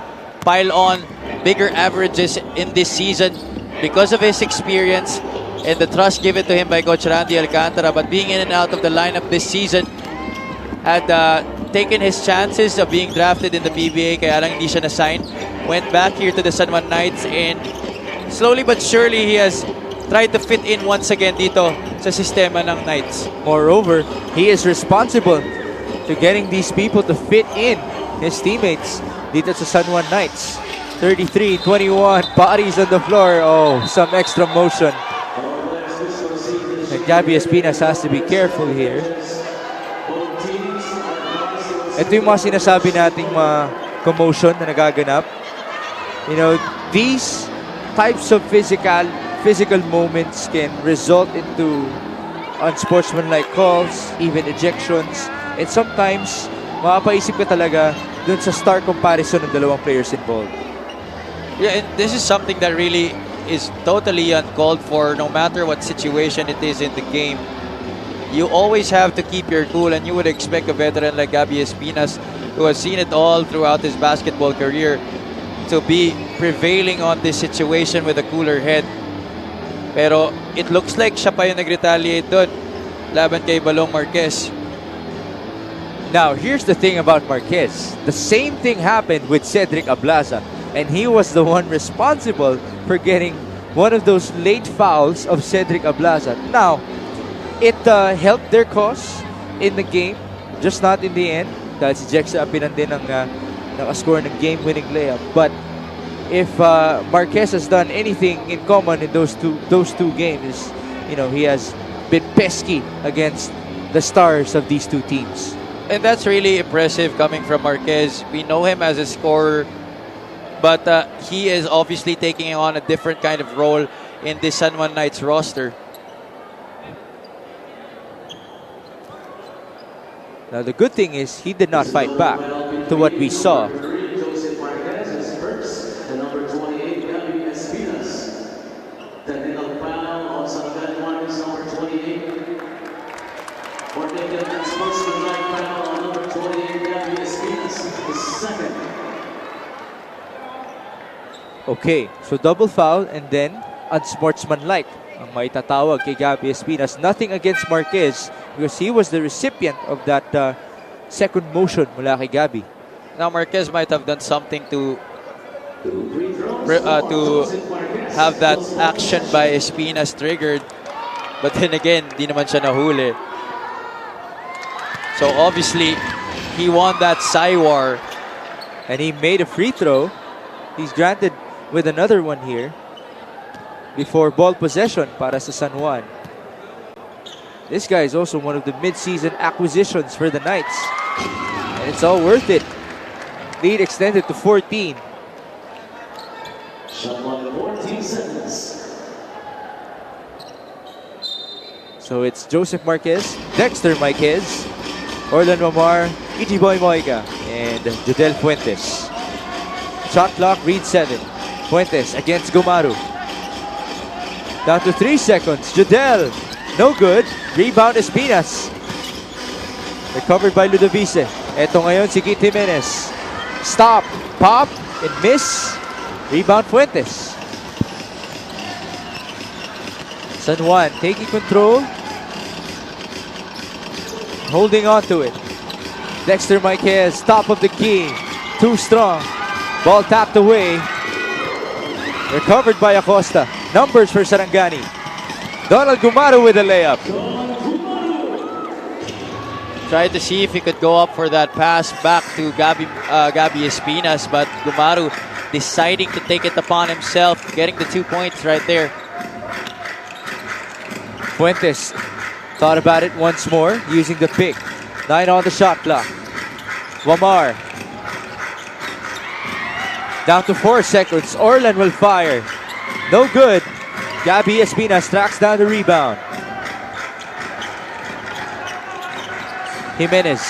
pile on bigger averages in this season because of his experience and the trust given to him by Coach Randy Alcantara. But being in and out of the lineup this season had taken his chances of being drafted in the PBA, kaya lang hindi siya na-sign. Went back here to the San Juan Knights, and slowly but surely he has tried to fit in once again dito sa sistema ng Knights. Moreover, he is responsible to getting these people to fit in, his teammates dito sa San Juan Knights. 33-21, bodies on the floor. Oh, some extra motion. And Gabby Espinas has to be careful here. Ito yung mga sinasabi nating mga commotion na nagaganap. You know, these types of physical moments can result into unsportsmanlike calls, even ejections, and sometimes mapapaisip ka talaga dun sa star comparison ng dalawang players involved. Yeah, and this is something that really is totally uncalled for no matter what situation it is in the game. You always have to keep your cool, and you would expect a veteran like Gabby Espinas, who has seen it all throughout his basketball career, to be prevailing on this situation with a cooler head. Pero it looks like siya pa yung nag-retaliate doon laban kay Balong Marquez. Now, here's the thing about Marquez. The same thing happened with Cedric Ablaza, and he was the one responsible for getting one of those late fouls of Cedric Ablaza. Now, it helped their cause in the game, just not in the end, dahil si Jexa Apinan din ang nakascore ng game-winning layup. But if Marquez has done anything in common in those two games, you know, he has been pesky against the stars of these two teams. And that's really impressive coming from Marquez. We know him as a scorer, but he is obviously taking on a different kind of role in this San Juan Knights roster. Now, the good thing is he did not fight back to what we saw. Okay, so double foul and then unsportsmanlike ang maitatawag kay Gabby Espinas. Nothing against Marquez because he was the recipient of that second motion mula kay Gabby. Now Marquez might have done something to have that action by Espinas triggered, but then again, di naman siya nahuli. So obviously, he won that Cywar. And he made a free throw. He's granted with another one here before ball possession para sa San Juan. This guy is also one of the mid-season acquisitions for the Knights. And it's all worth it. Lead extended to 14. So it's Joseph Marquez, Dexter Marquez, Orlan Mamar, E.G. Boy Moiga, and Jodel Fuentes. Shot clock, read 7. Fuentes against Gumaru. Down to 3 seconds. Jodel, no good. Rebound Espinas. Recovered by Ludovice. Eto ngayon si Kit Jimenez. Stop, pop, and miss. Rebound Fuentes. San Juan taking control. Holding on to it. Dexter Marquez, top of the key. Too strong. Ball tapped away. Recovered by Acosta. Numbers for Sarangani. Donald Gumaru with a layup. Tried to see if he could go up for that pass back to Gabby Espinas, but Gumaru deciding to take it upon himself, getting the 2 points right there. Fuentes thought about it once more, using the pick. 9 on the shot clock. Wamar Down to 4 seconds. Orlan will fire. No good. Gabby Espinas tracks down the rebound. Jimenez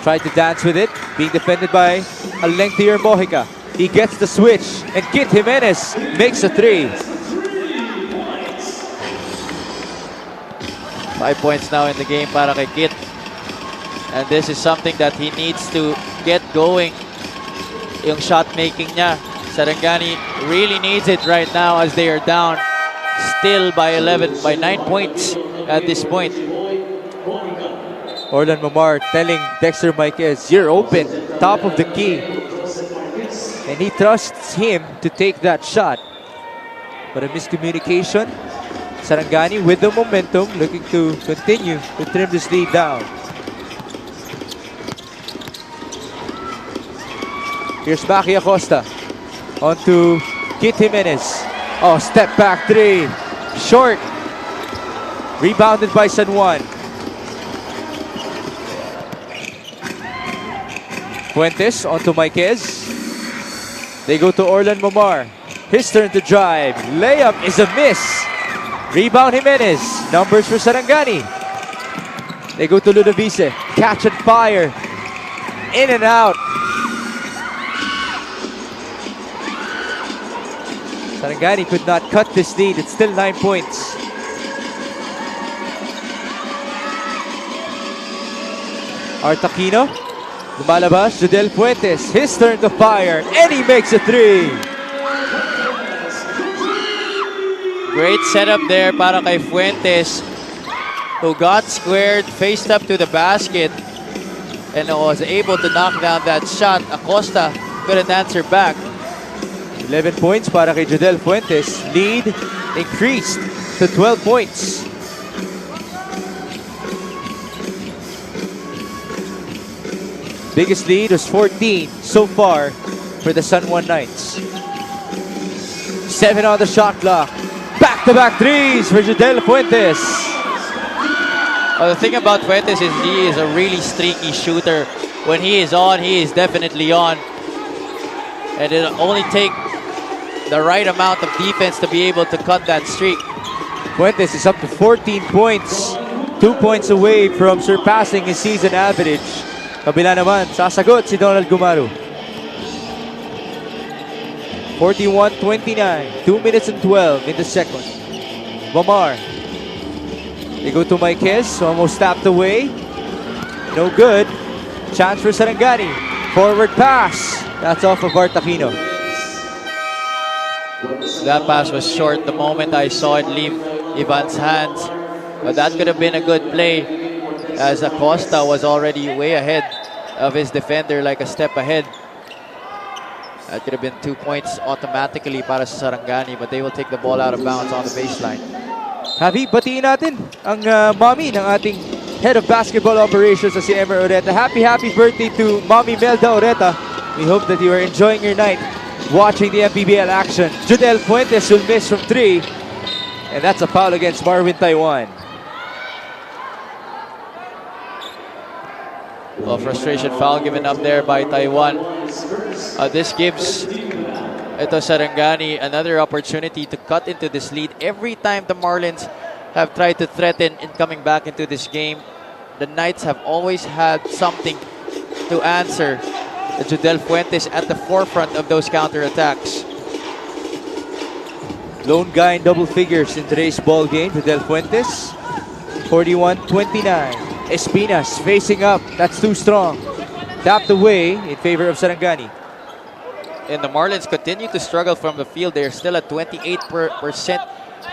tried to dance with it, being defended by a lengthier Mojica. He gets the switch, and Kit Jimenez makes a 3. 5 points now in the game para kay Kit. And this is something that he needs to get going. Yung shot making niya. Sarangani really needs it right now as they are down still by 9 points at this point. Orlan Mamar telling Dexter Marquez, you're open, top of the key. And he trusts him to take that shot. But a miscommunication. Sarangani with the momentum, looking to continue to trim this lead down. Here's Maki Acosta. On to Kit Jimenez. Oh, step back 3. Short. Rebounded by San Juan. Fuentes onto Marquez. They go to Orlan Mamar. His turn to drive. Layup is a miss. Rebound Jimenez. Numbers for Sarangani. They go to Ludovice. Catch and fire. In and out. Sarangani could not cut this lead. It's still 9 points. Artaquino. Lumalabas. Judel Fuentes. His turn to fire. And he makes a 3. Great setup there para kay Fuentes, who got squared, faced up to the basket, and was able to knock down that shot. Acosta couldn't answer back. 11 points para kay Judel Fuentes. Lead increased to 12 points. Biggest lead was 14 so far for the San Juan Knights. 7 on the shot clock. Back-to-back threes for Judel Fuentes. Well, the thing about Fuentes is he is a really streaky shooter. When he is on, he is definitely on. And it'll only take the right amount of defense to be able to cut that streak. Fuentes is up to 14 points. 2 points away from surpassing his season average. Kabila naman, sasagot si Donald Gumaru. 41-29. 2 minutes and 12 in the second. Mamar. They go to Marquez, almost tapped away. No good. Chance for Sarangani. Forward pass. That's off of Artaquino. That pass was short the moment I saw it leave Ivan's hands. But that could have been a good play, as Acosta was already way ahead of his defender, like a step ahead. That could have been 2 points automatically para sa Sarangani, but they will take the ball out of bounds on the baseline. Javi, batiin natin ang mommy ng ating head of basketball operations na si Emer Oreta. Happy birthday to Mommy Melda Oreta. We hope that you are enjoying your night watching the Mpbl action. Judel Fuentes will miss from 3, and that's a foul against Marvin Taiwan. Well, frustration foul given up there by Taiwan. This gives Sarangani another opportunity to cut into this lead. Every time the Marlins have tried to threaten in coming back into this game, the Knights have always had something to answer. Judel Fuentes at the forefront of those counterattacks. Lone guy in double figures in today's ball game, Judel Fuentes. 41-29. Espinas facing up. That's too strong. Tapped away in favor of Sarangani. And the Marlins continue to struggle from the field. They're still at 28%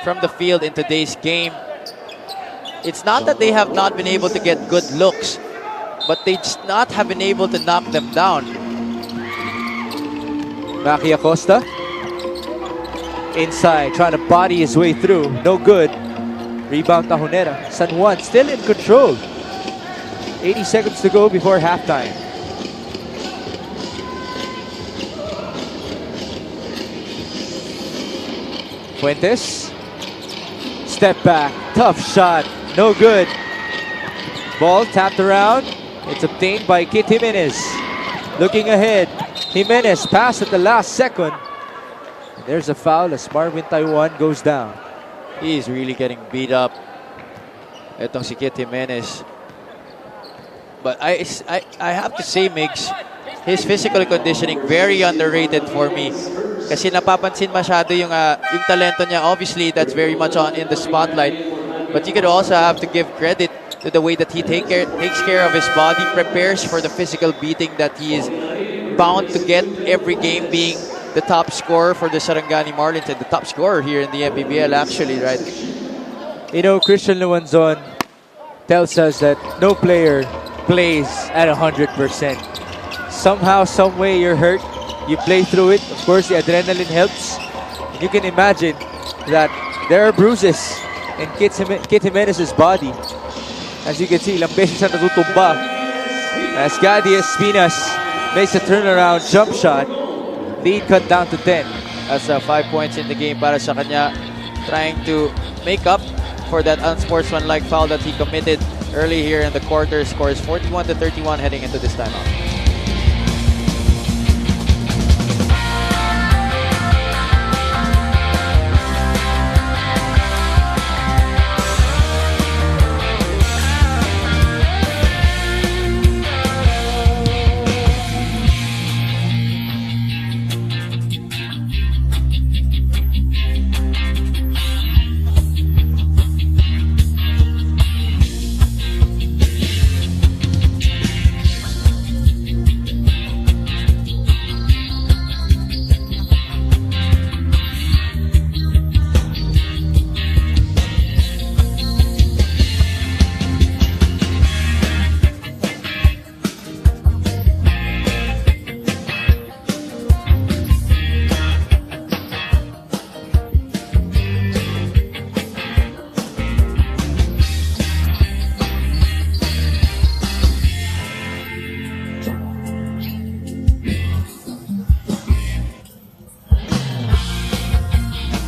from the field in today's game. It's not that they have not been able to get good looks, but they just not have been able to knock them down. Maki Acosta. Inside, trying to body his way through. No good. Rebound Tahonera. San Juan still in control. 80 seconds to go before halftime. Fuentes. Step back. Tough shot. No good. Ball tapped around. It's obtained by Kit Jimenez. Looking ahead. Jimenez pass at the last second. There's a foul as Marvin Taiwan goes down. He's really getting beat up. Itong si Kit Jimenez. But I have to say, Migs, his physical conditioning very underrated for me. Kasi napapansin masyado yung talento niya. Obviously, that's very much in the spotlight. But you could also have to give credit to the way that he takes care of his body, prepares for the physical beating that he is bound to get every game, being the top scorer for the Sarangani Marlins and the top scorer here in the Mpbl, actually, right? You know, Christian Luanzon tells us that no player plays at 100%. Somehow, some way you're hurt, you play through it. Of course, the adrenaline helps. And you can imagine that there are bruises in Kit Jimenez's body. As you can see, ilang beses siya natutumba. As Gadi Espinas makes a turnaround jump shot, lead cut down to 10. That's 5 points in the game para sa kanya, trying to make up for that unsportsmanlike foul that he committed early here in the quarter. Scores 41-31 heading into this timeout.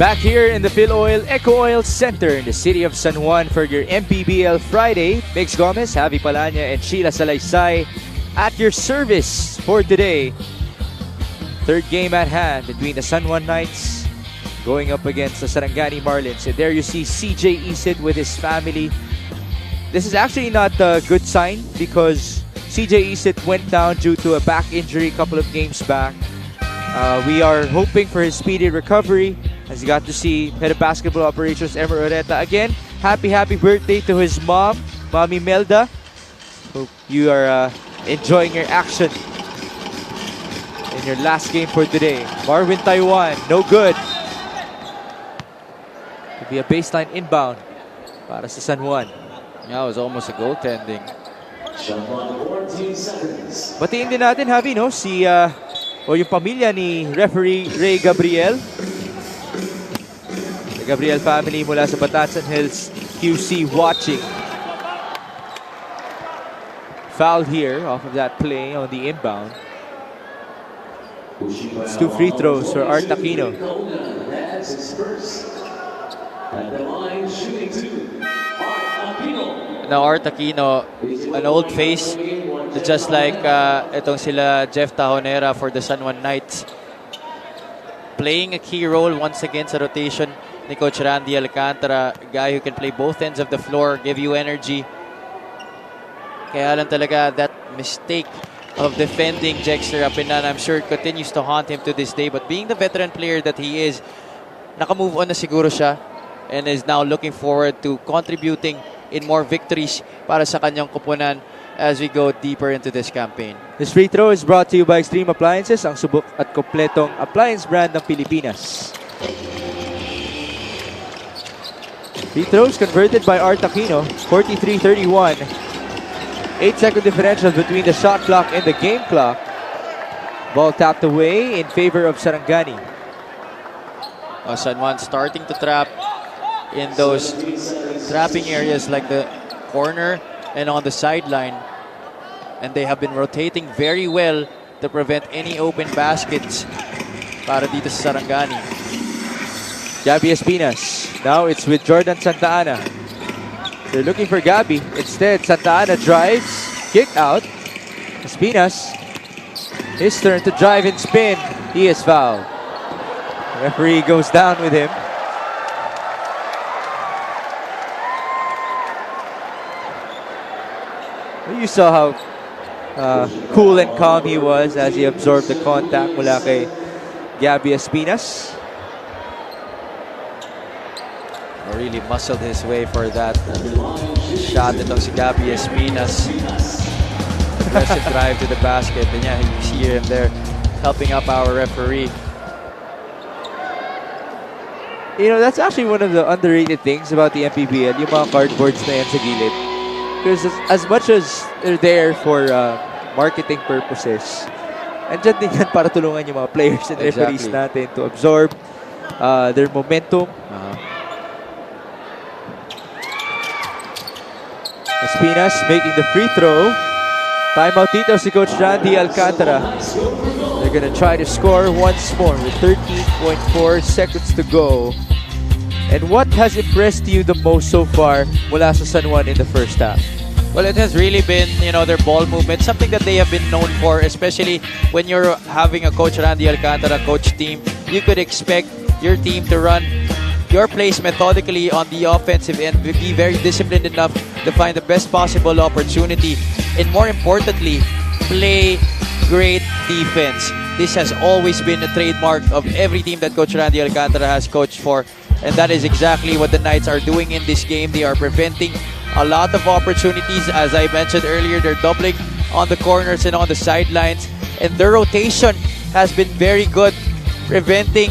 Back here in the Phil Oil Eco Oil Center in the city of San Juan for your Mpbl Friday. Mix Gomez, Javi Palanya, and Sheila Salaysay at your service for today. Third game at hand between the San Juan Knights going up against the Sarangani Marlins. And there you see CJ Isid with his family. This is actually not a good sign because CJ Isid went down due to a back injury a couple of games back. We are hoping for his speedy recovery. As you got to see head of basketball operations Emer Oreta again. Happy birthday to his mom, Mommy Melda. Hope you are enjoying your action in your last game for today. Marvin Taiwan, no good. Could be a baseline inbound para sa San Juan. Yeah, it was almost a goaltending. Batiin din natin, Javi, no? O yung pamilya ni referee Ray Gabriel. The Gabriel family mula sa Batansan Hills QC watching. Foul here off of that play on the inbound. It's 2 free throws for Art Aquino. Now Art Aquino, an old face, just like itong sila Jeff Tajonera for the San Juan Knights. Playing a key role once again sa rotation ni Coach Randy Alcantara, a guy who can play both ends of the floor, give you energy. Kaya lang talaga that mistake of defending Jexter Apinan, I'm sure it continues to haunt him to this day. But being the veteran player that he is, naka-move on na siguro siya and is now looking forward to contributing in more victories para sa kanyang kupunan as we go deeper into this campaign. This free throw is brought to you by Extreme Appliances, ang subok at kompletong appliance brand ng Pilipinas. Free throws converted by Art Aquino, 43-31. 8-second differential between the shot clock and the game clock. Ball tapped away in favor of Sarangani. San Juan starting to trap in those trapping areas like the corner and on the sideline. And they have been rotating very well to prevent any open baskets para dito sa Sarangani. Gabby Espinas. Now it's with Jordan Santa Ana. They're looking for Gabby. Instead, Santa Ana drives. Kick out. Espinas His turn to drive and spin. He is fouled. Referee goes down with him. You saw how cool and calm he was as he absorbed the contact mula kay Gabby Espinas. Really muscled his way for that shot itong si Gabby Espinas. Aggressive drive to the basket. And yeah, you see him there helping up our referee. You know, that's actually one of the underrated things about the MPBL, yung mga cardboards na yan sa gilid. Because as much as they're there for marketing purposes, andyan din yan para tulungan yung mga players and referees natin to absorb their momentum. Espinas making the free throw. Timeout dito si Coach Randy Alcantara. They're gonna try to score once more with 13.4 seconds to go. And what has impressed you the most so far mula sa San Juan in the first half? Well, it has really been, you know, their ball movement, something that they have been known for, especially when you're having a Coach Randy Alcantara coach team. You could expect your team to run your plays methodically on the offensive end, be very disciplined enough to find the best possible opportunity, and more importantly, play great defense. This has always been a trademark of every team that Coach Randy Alcantara has coached for, and that is exactly what the Knights are doing in this game. They are preventing a lot of opportunities. As I mentioned earlier, they're doubling on the corners and on the sidelines, and their rotation has been very good, preventing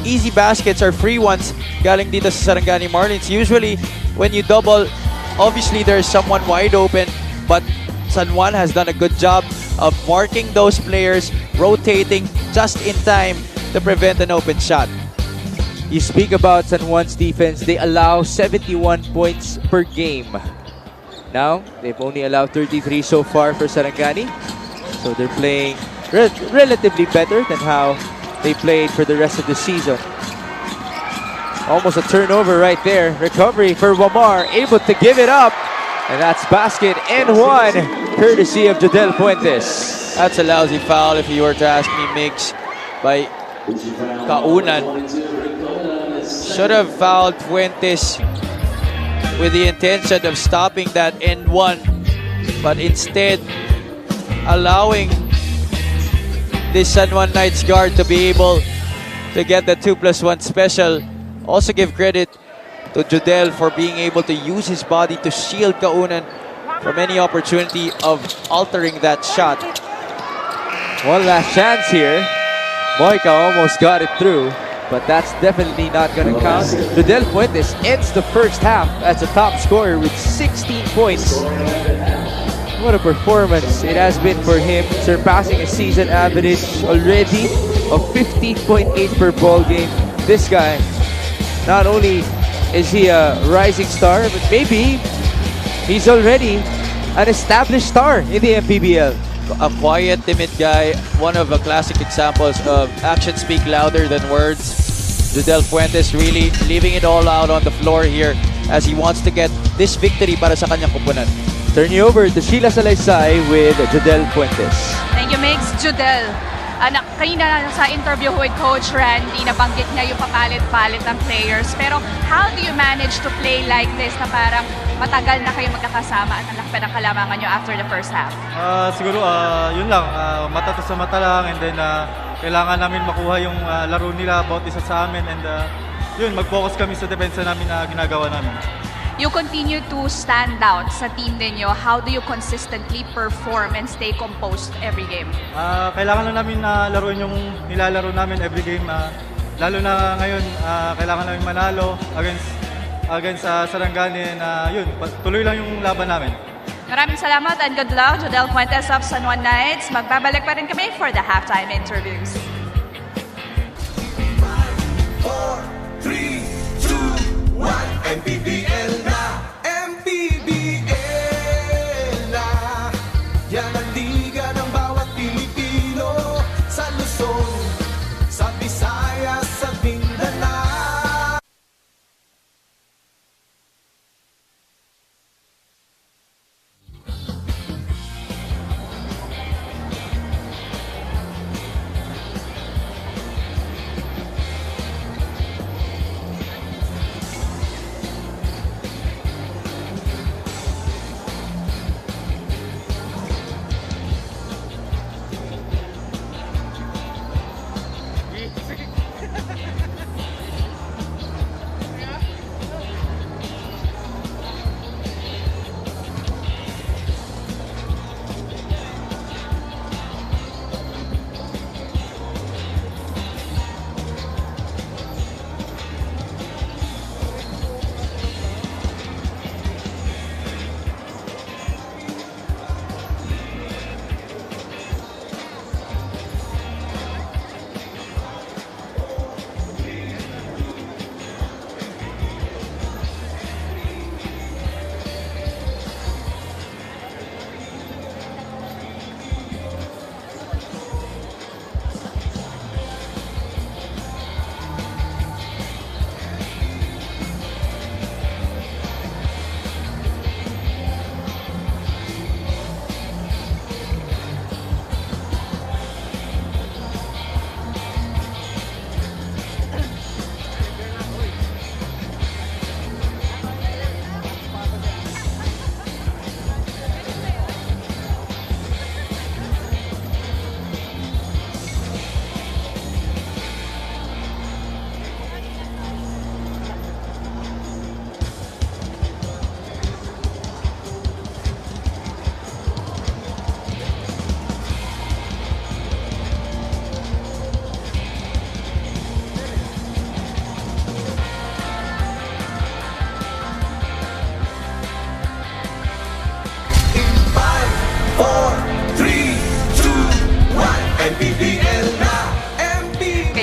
easy baskets or free ones galing dito sa Sarangani Marlins. Usually, when you double, obviously there's someone wide open, but San Juan has done a good job of marking those players, rotating just in time to prevent an open shot. You speak about San Juan's defense. They allow 71 points per game. Now, they've only allowed 33 so far for Sarangani. So they're playing relatively better than how they played for the rest of the season. Almost a turnover right there. Recovery for Wamar, able to give it up. And that's basket and one, courtesy of Jodel Fuentes. That's a lousy foul if you were to ask me, Migs, by Kaunan. Should have fouled Fuentes with the intention of stopping that end one, but instead allowing this San Juan Knights guard to be able to get the 2+1 special. Also give credit to Jodel for being able to use his body to shield Kaunan from any opportunity of altering that shot. One last chance here. Moika almost got it through, but that's definitely not going to count. Jodel Fuentes ends the first half as a top scorer with 16 points. What a performance it has been for him, surpassing a season average already of 15.8 per ball game. This guy, not only is he a rising star, but maybe he's already an established star in the MPBL. A quiet, timid guy, one of the classic examples of actions speak louder than words. Jodel Fuentes really leaving it all out on the floor here as he wants to get this victory para sa kanyang kupunan. Turn you over to Sheila Salaysay with Jodel Fuentes. Thank you, Migs. Jodel, kanina sa interview with Coach Randy, nabanggit niya yung papalit-palit ng players. Pero how do you manage to play like this na parang matagal na kayo magkakasama at ang laki ng kalamangan nyo after the first half? Siguro, yun lang. Mata to sa mata lang, and then kailangan namin makuha yung laro nila about isa sa amin, and yun, mag-focus kami sa depensa namin na ginagawa namin. You continue to stand out sa team ninyo. How do you consistently perform and stay composed every game? Kailangan lang namin laruin yung nilalaro namin every game. Lalo na ngayon, kailangan namin manalo against Sarangani, na yun, tuloy lang yung laban namin. Maraming salamat and good luck, Jodel Fuentes of San Juan Knights. Magbabalik pa rin kami for the halftime interviews. 4, 3, 2, 1, MPBL na, MPBL na. Yan ang liga ng bawat Pilipino, sa Luzon, sa Visayas, sa Mindanao.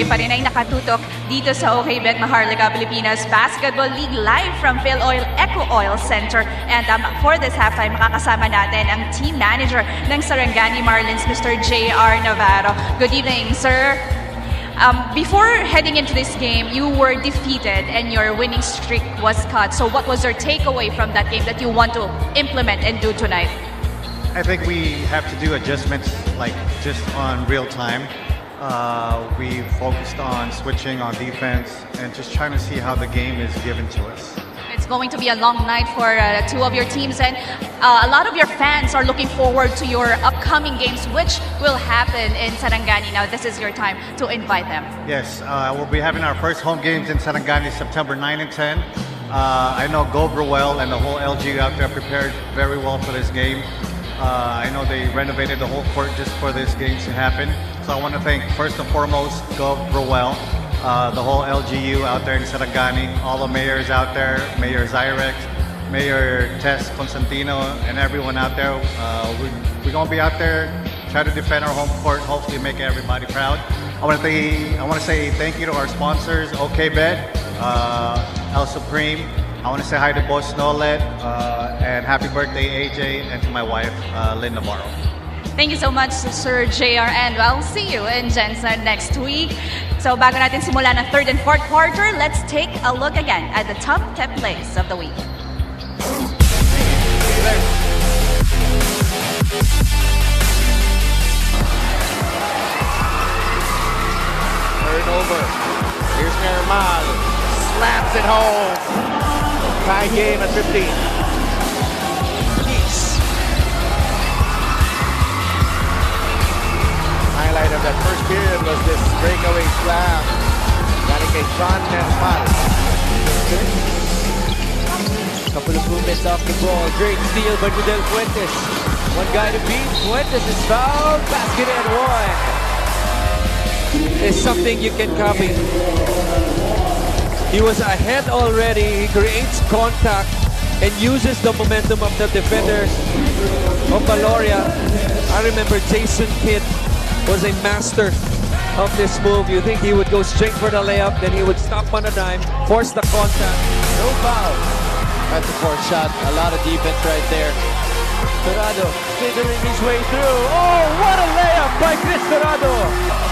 pa rin ay nakatutok dito sa OKBet Maharlika Pilipinas Basketball League live from Phil Oil Eco Oil Center. And for this halftime, makakasama natin ang team manager ng Sarangani Marlins, Mr. J.R. Navarro. Good evening, sir. Before heading into this game, you were defeated and your winning streak was cut. So what was your takeaway from that game that you want to implement and do tonight? I think we have to do adjustments like just on real time. We focused on switching on defense and just trying to see how the game is given to us. It's going to be a long night for two of your teams, and a lot of your fans are looking forward to your upcoming games, which will happen in Sarangani. Now, this is your time to invite them. Yes, we'll be having our first home games in Sarangani September 9 and 10. I know Well and the whole LG out there prepared very well for this game. I know they renovated the whole court just for this game to happen. So I want to thank first and foremost Well, the whole LGU out there in Sarangani, all the mayors out there, Mayor Zyrex, Mayor Tess Constantino, and everyone out there. We're going to be out there, try to defend our home court, hopefully make everybody proud. I want to say thank you to our sponsors, OKBet, El Supreme. I want to say hi to Boss Nolet, and happy birthday AJ, and to my wife, Lynn Navarro. Thank you so much, Sir JR, and I'll see you in Jensen next week. So bago natin simula ng third and fourth quarter, let's take a look again at the top 10 plays of the week. Turnover. Here's Miramal. Slams it home. Tie game at 15. Peace. Highlight of that first period was this breakaway slam. Galing kay John Miramal. Couple of movements off the ball. Great steal by Miguel Fuentes. One guy to beat. Fuentes is fouled. Basket and one. It's something you can copy. He was ahead already. He creates contact and uses the momentum of the defenders of Valoria. I remember Jason Kidd was a master of this move. You think he would go straight for the layup, then he would stop on a dime, force the contact. No foul. That's a fourth shot. A lot of defense right there. Dorado slithering his way through. Oh, what a layup by Chris Dorado.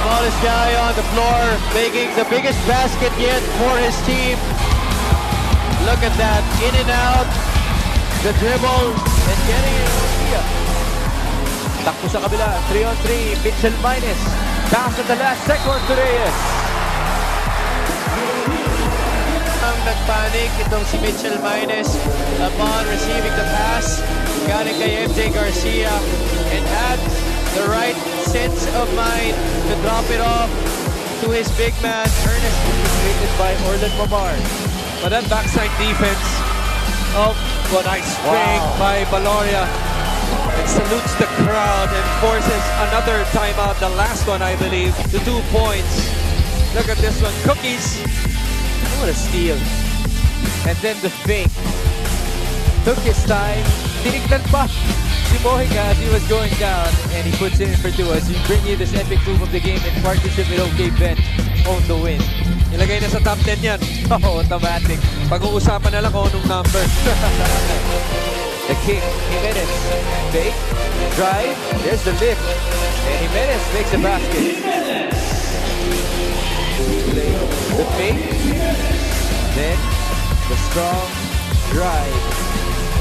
Smallest guy on the floor, making the biggest basket yet for his team. Look at that, in and out, the dribble, and getting it. Takbo sa kabila, 3-on-3, Mitchell Jimenez. Pass at the last second to Reyes. Ang nagpanik itong si Mitchell Jimenez upon receiving the pass. Galing kay MJ Garcia and had the right sense of mind to drop it off to his big man, Ernest, Created by Orlan Mamar. But that backside defense of what nice swing by Valoria. It salutes the crowd and forces another timeout, the last one I believe, to 2 points. Look at this one, Cookies. What a steal. And then the fake. Took his time. Tinignan pa si Mojica as he was going down, and he puts it in for two as we bring you this epic move of the game in partnership with OKBet. Own the win. Ilagay na sa top 10 yan. Oh, automatic. Pag-uusapan na lang kung anong number. The kick, Jimenez. Fake, drive, there's the lift. And Jimenez makes a basket. The fake, then the strong drive.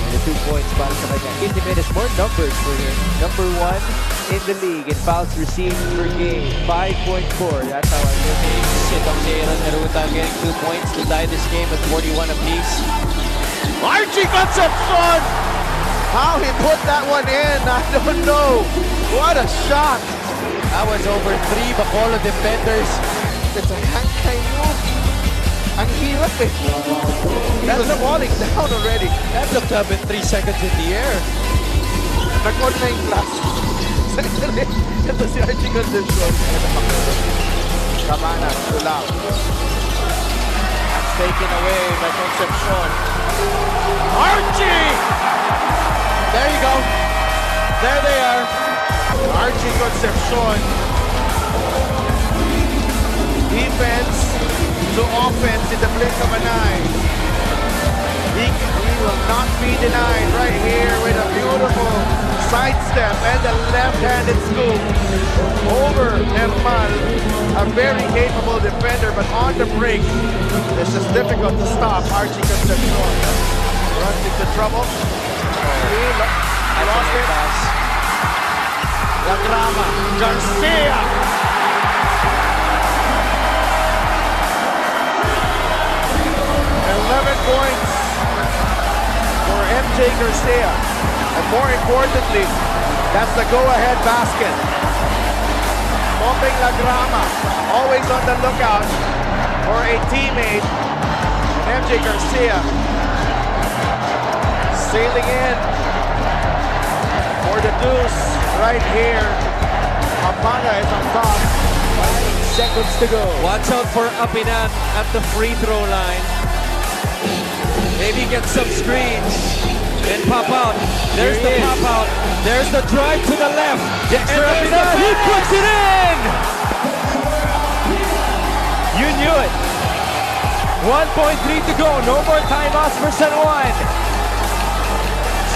And the 2 points para sa kanya. Give Jimenez more numbers for him. Number 1 in the league in fouls received per game. 5.4. That's how I look at it. Sitong si Aaron Neruta getting 2 points to tie this game at 41 apiece. Archie Concepcion! How he put that one in, I don't know. What a shot! That was over 3 Bacolod defenders. It's a hand-kind move. Ang hirap eh. That's falling down already. That looked to have been 3 seconds in the air. Nag-online class. Ito si Archie Concepcion. Kamana, Tulang. That's taken away by Concepcion. Archie! There you go. There they are. Archie Concepcion. He defense to offense in the blink of an eye. He will not be denied right here with a beautiful sidestep and a left-handed scoop over Mpbl, a very capable defender, but on the break, this is difficult to stop. Archie Concepcion runs into trouble. He lost it. La Grama, Garcia. 11 points for MJ Garcia. And more importantly, that's the go-ahead basket. Bumping La Grama, always on the lookout for a teammate. MJ Garcia sailing in for the deuce right here. Pampanga is on top. 5 seconds to go. Watch out for Apinan at the free throw line. Maybe get some screens and pop out. There's the pop out. There's the drive to the left. And there's the he puts it in! You knew it. 1.3 to go. No more timeouts for San Juan.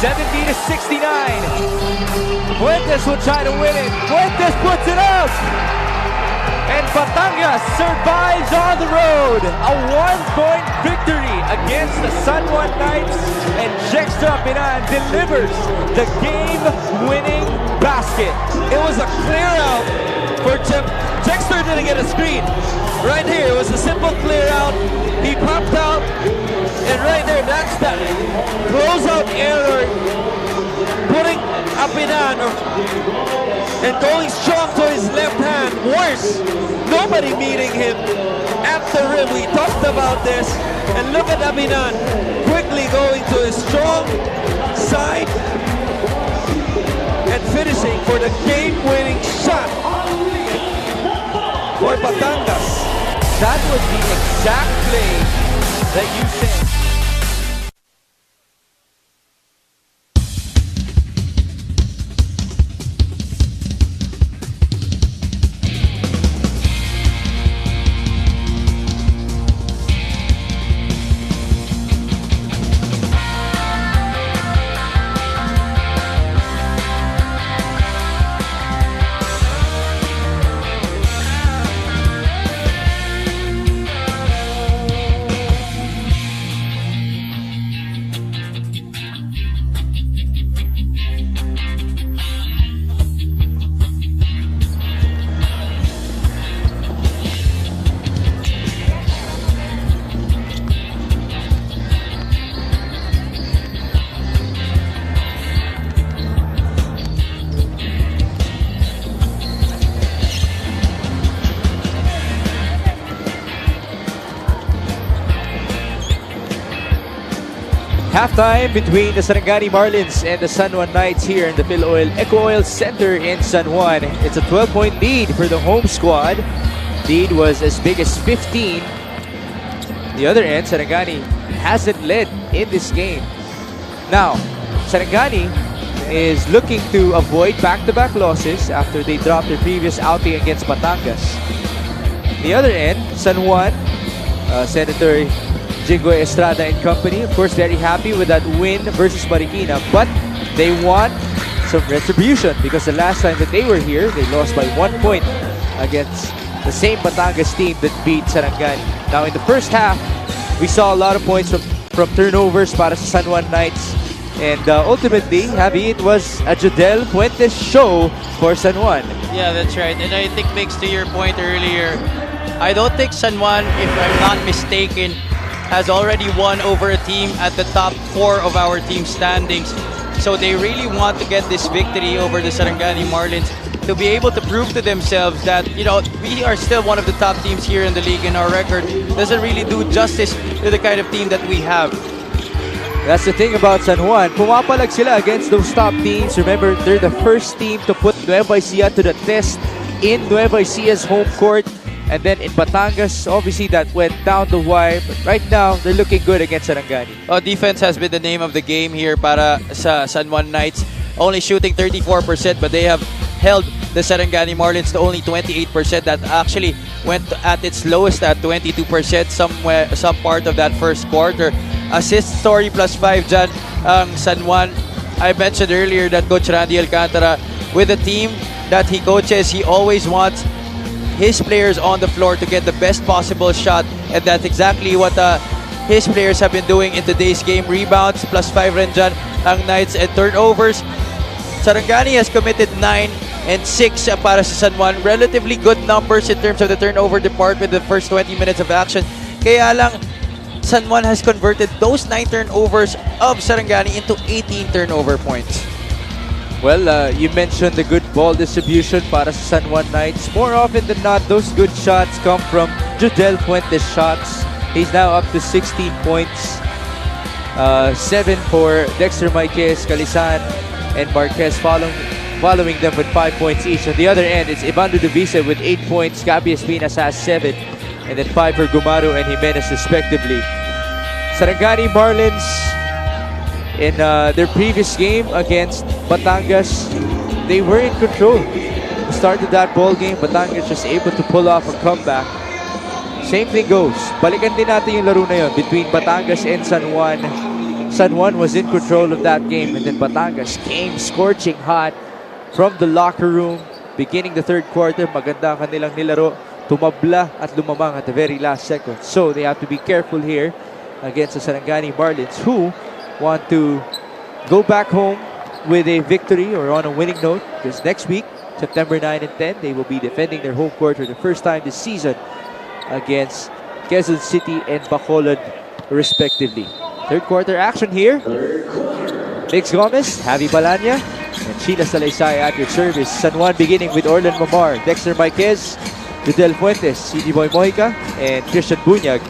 70-69. Fuentes will try to win it. Fuentes puts it up. And Batangas survives on the road. A 1-point victory against the San Juan Knights. And Jexter Apinan delivers the game-winning basket. It was a clear out for Jexter didn't get a screen. Right here, it was a simple clear out. He popped out. And right there, that's that closeout error. Putting Apinan and going strong to his left hand. Worse, nobody meeting him at the rim. We talked about this. And look at Apinan quickly going to his strong side and finishing for the game-winning shot for Batangas. That was the exact play that you said. Halftime between the Sarangani Marlins and the San Juan Knights here in the Mpbl Eco Oil Center in San Juan. It's a 12-point lead for the home squad. Lead was as big as 15. The other end, Sarangani hasn't led in this game. Now, Sarangani is looking to avoid back-to-back losses after they dropped their previous outing against Batangas. The other end, San Juan, Senator Jingoy Estrada and company, of course, very happy with that win versus Marikina, but they want some retribution because the last time that they were here, they lost by 1 point against the same Batangas team that beat Sarangani. Now, in the first half, we saw a lot of points from turnovers para sa San Juan Knights, and ultimately, Javi, it was a Jodel Fuentes show for San Juan. Yeah, that's right. And I think, Mix, to your point earlier, I don't think San Juan, if I'm not mistaken, has already won over a team at the top 4 of our team standings. So they really want to get this victory over the Sarangani Marlins to be able to prove to themselves that, you know, we are still one of the top teams here in the league, and our record doesn't really do justice to the kind of team that we have. That's the thing about San Juan. Pumapalag sila against those top teams. Remember, they're the first team to put Nueva Ecija to the test in Nueva Ecija's home court. And then in Batangas, obviously that went down the wire. But right now, they're looking good against Sarangani. Defense has been the name of the game here para sa San Juan Knights. Only shooting 34%, but they have held the Sarangani Marlins to only 28%. That actually went at its lowest at 22% some part of that first quarter. Assist story +5 dyan ang San Juan. I mentioned earlier that Coach Randy Alcantara, with the team that he coaches, he always wants his players on the floor to get the best possible shot, and that's exactly what his players have been doing in today's game. Rebounds +5 rin dyan ang Knights, and turnovers. Sarangani has committed 9 and 6 para sa San Juan. Relatively good numbers in terms of the turnover department the first 20 minutes of action. Kaya lang, San Juan has converted those 9 turnovers of Sarangani into 18 turnover points. Well, you mentioned the good ball distribution para sa San Juan Knights. More often than not, those good shots come from Judel Fuentes' shots. He's now up to 16 points. 7 for Dexter Maiquez, Calisan, and Marquez following them with 5 points each. On the other end, it's Ivan Ludovise with 8 points. Gabi Espinas has 7. And then 5 for Gumaro and Jimenez respectively. Sarangani Marlins, in their previous game against Batangas, they were in control. Started that ball game, Batangas just able to pull off a comeback. Same thing goes. Balikan din natin yung laro na yun between Batangas and San Juan. San Juan was in control of that game, and then Batangas came scorching hot from the locker room. Beginning the third quarter, maganda ang kanilang nilaro. Tumabla at lumamang at the very last second. So they have to be careful here against the Sarangani Marlins, who want to go back home with a victory or on a winning note, because next week, September 9 and 10, they will be defending their home court for the first time this season against Quezon City and Bacolod respectively. Third quarter action here. Mix Gomez, Javi Balanya, and Sheila Salaysay at your service. San Juan beginning with Orlan Mamar, Dexter Maiquez, Judel Fuentes, CD Boy Mojica, and Christian Bunyag.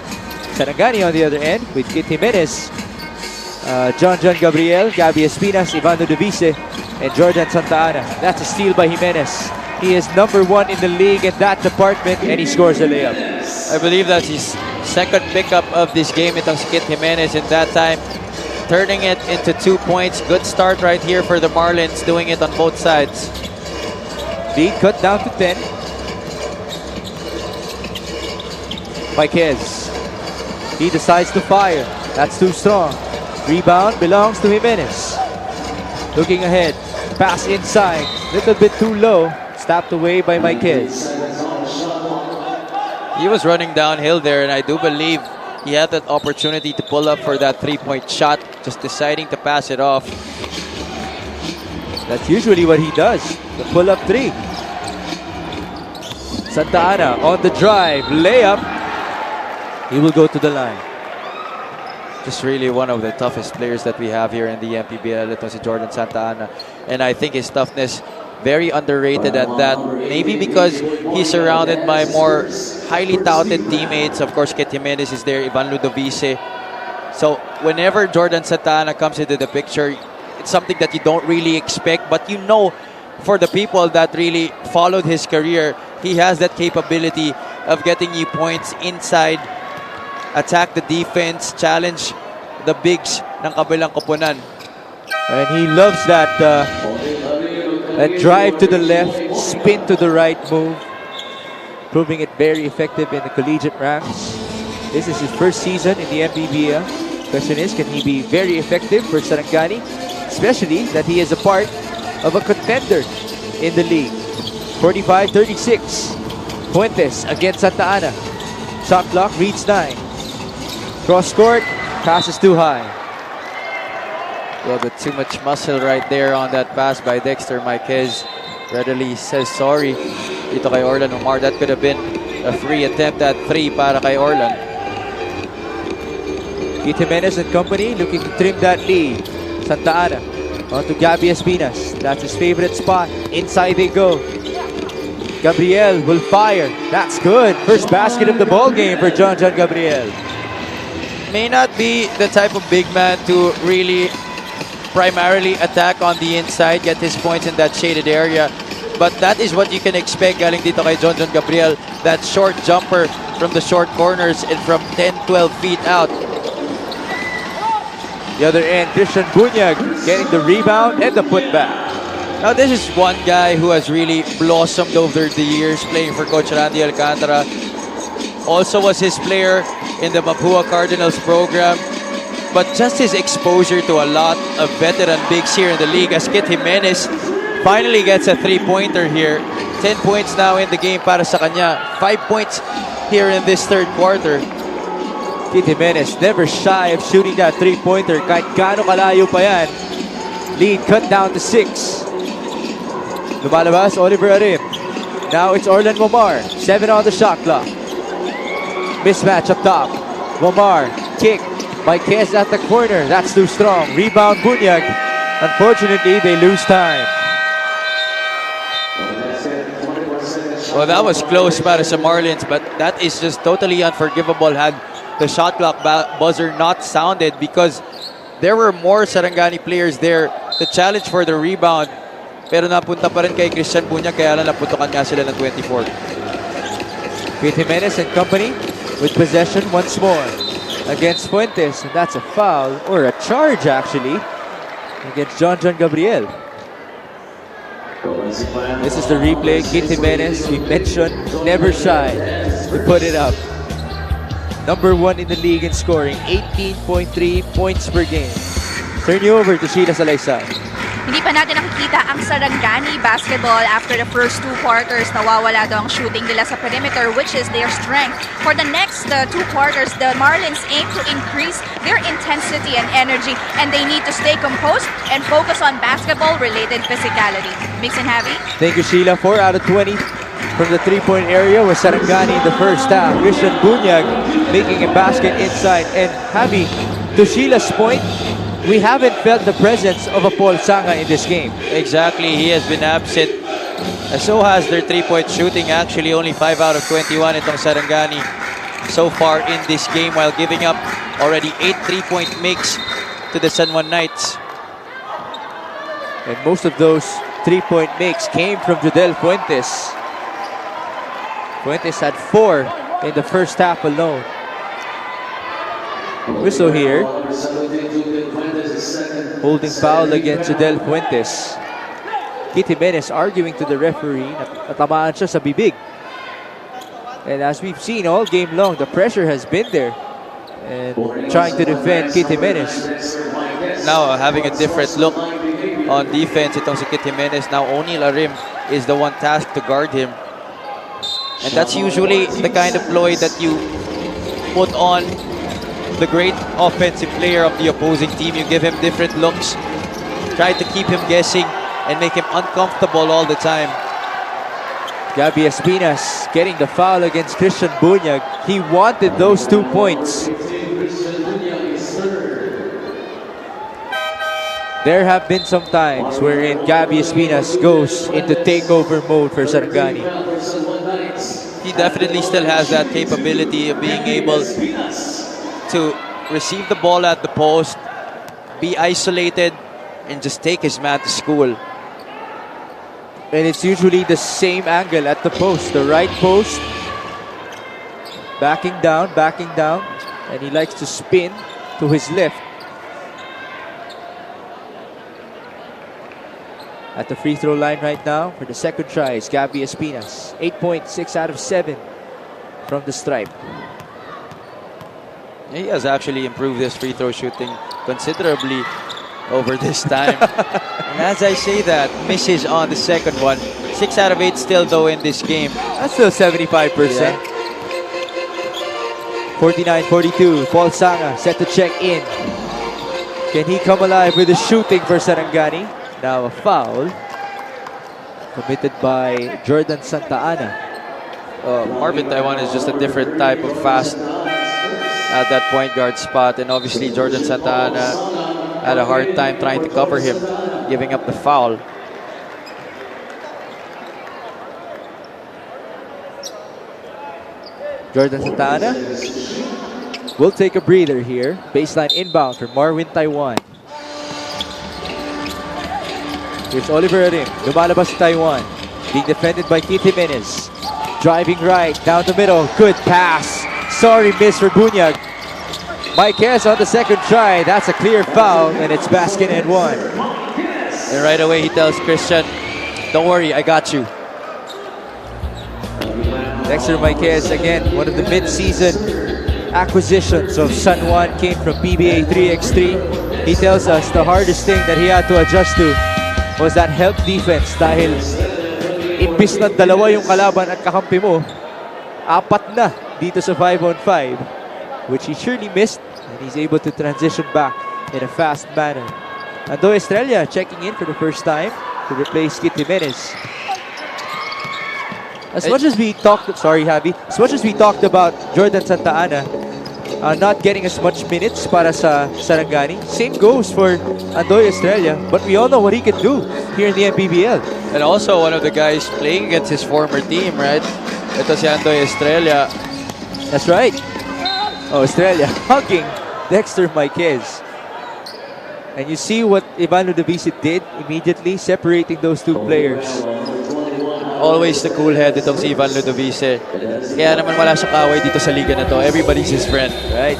Sarangani on the other end with Kit Jimenez, John Gabriel, Gabi Espinas, Ivan Ludovise, and Jordan Santa Ana. That's a steal by Jimenez. He is number 1 in the league in that department, and he scores a layup. I believe that's his second pickup of this game. Itong si Kit Jimenez, in that time turning it into 2 points. Good start right here for the Marlins, doing it on both sides. Lead cut down to 10. Maiquez. He decides to fire. That's too strong. Rebound belongs to Jimenez. Looking ahead. Pass inside. Little bit too low. Stopped away by Maiquez. He was running downhill there, and I do believe he had that opportunity to pull up for that 3-point shot, just deciding to pass it off. That's usually what he does. The pull-up 3. Santa Ana on the drive. Layup. He will go to the line. Just really one of the toughest players that we have here in the Mpbl. Ito si Jordan Santa Ana. And I think his toughness, very underrated at that. Maybe because he's surrounded by more highly touted teammates. Of course, Kit Jimenez is there, Ivan Ludovise. So whenever Jordan Santa Ana comes into the picture, it's something that you don't really expect. But you know, for the people that really followed his career, he has that capability of getting you points inside, attack the defense, challenge the bigs ng kabilang koponan. And he loves that that drive to the left, spin to the right move, proving it very effective in the collegiate ranks. This is his first season in the Mpbl. Question is, can he be very effective for Sarangani? Especially that he is a part of a contender in the league. 45-36. Fuentes against Santa Ana. Shot clock reads 9. Cross court, pass is too high. A little bit too much muscle right there on that pass by Dexter Maiquez. Readily says sorry dito kay Orlan Omar. That could have been a free attempt at 3 para kay Orlan. Kit Jimenez and company looking to trim that lead. Santa Ana on to Gabi Espinas. That's his favorite spot. Inside they go. Gabriel will fire. That's good. First basket of the ball game for John Gabriel. May not be the type of big man to really primarily attack on the inside, get his points in that shaded area. But that is what you can expect galing dito kay John Gabriel. That short jumper from the short corners and from 10-12 feet out. The other end, Christian Bunyag getting the rebound and the putback. Now this is one guy who has really blossomed over the years playing for Coach Randy Alcantara. Also was his player in the Mapua Cardinals program. But just his exposure to a lot of veteran bigs here in the league as Kit Jimenez finally gets a 3-pointer here. 10 points now in the game para sa kanya. 5 points here in this third quarter. Kit Jimenez never shy of shooting that 3-pointer kahit gaano kalayo pa yan. Lead cut down to 6. Lumalabas, Oliver Arim. Now it's Orlan Womar. 7 on the shot clock. Mismatch up top. Womar, kick. Marquez at the corner. That's too strong. Rebound, Bunyag. Unfortunately, they lose time. Well, that was close para sa Marlins, but that is just totally unforgivable had the shot clock buzzer not sounded because there were more Sarangani players there to challenge for the rebound. Pero napunta pa rin kay Christian Bunyag kaya lang naputukan nga sila ng 24. Kit Jimenez and company with possession once more against Fuentes, and that's a foul or a charge actually against John Gabriel. This is the replay. Kit Jimenez, we mentioned, never shy to put it up. Number 1 in the league in scoring, 18.3 points per game. Turn you over to Sheila Salaysay. Hindi pa natin nakikita ang Sarangani basketball after the first 2 quarters. Nawawala daw ang shooting nila sa perimeter, which is their strength. For the next 2 quarters, the Marlins aim to increase their intensity and energy, and they need to stay composed and focus on basketball-related physicality. Mix and Javi? Thank you, Sheila. 4 out of 20 from the 3-point area was Sarangani in the first half. Christian Bunyag making a basket inside. And Javi, to Sheila's point, we haven't felt the presence of a Paul Sanga in this game. Exactly, he has been absent. So has their 3-point shooting. Actually, only 5 out of 21 itong Sarangani so far in this game, while giving up already 8 3-point makes to the San Juan Knights. And most of those 3-point makes came from Jodel Fuentes. Fuentes had 4 in the first half alone. Whistle here. Holding foul against Jodel Fuentes. Kit Jimenez arguing to the referee na natamaan siya sa bibig. And as we've seen all game long, the pressure has been there. And trying to defend Kit Jimenez. Now having a different look on defense itong si Kit Jimenez. Now O'Neal Arim is the one tasked to guard him. And that's usually the kind of ploy that you put on the great offensive player of the opposing team. You give him different looks, try to keep him guessing and make him uncomfortable all the time. Gabby Espinas getting the foul against Christian Bunyag. He wanted those 2 points. There have been some times wherein Gabby Espinas goes into takeover mode for Sarangani. He definitely still has that capability of being able to receive the ball at the post, be isolated, and just take his man to school. And it's usually the same angle at the post, the right post. Backing down, and he likes to spin to his left. At the free throw line right now for the second try is Gabby Espinas. 8 points, 6 out of 7 from the stripe. He has actually improved his free throw shooting considerably over this time. And as I say that, misses on the second one. 6 out of 8 still though in this game. That's still 75%. 49-42, Paul Sanga set to check in. Can he come alive with the shooting for Sarangani? Now a foul committed by Jordan Santa Ana. Marvin Taiwan is just a different type of fast at that point guard spot, and obviously Jordan Santa Ana had a hard time trying to cover him, giving up the foul. Jordan Santa Ana will take a breather here. Baseline inbound for Marvin Taiwan. Here's Oliver Arim. Lumalabas si Taiwan. Being defended by Kit Jimenez. Driving right, down the middle. Good pass. Sorry, miss for Bunyag. Marquez on the second try. That's a clear foul, and it's basket and one. And right away, he tells Christian, don't worry, I got you. Dexter Marquez, again, one of the mid-season acquisitions of San Juan, came from PBA 3x3. He tells us the hardest thing that he had to adjust to was that help defense dahil imbis na dalawa yung kalaban at kakampi mo, apat na dito sa 5-on-5, which he surely missed, and he's able to transition back in a fast manner. Ando Estrella checking in for the first time to replace Kit Jimenez. As much as we talked, sorry Javi, as much as we talked about Jordan Santa Ana not getting as much minutes para sa Sarangani, same goes for Andoy Estrella, but we all know what he can do here in the Mpbl. And also one of the guys playing against his former team, right? Ito si Andoy Estrella. That's right. Oh, Estrella hugging Dexter Marquez. And you see what Ivano Davisi did immediately, separating those two players. Always the cool head itong si Ivan Ludovice. Kaya naman wala siya kaway dito sa liga na to. Everybody's his friend. Right?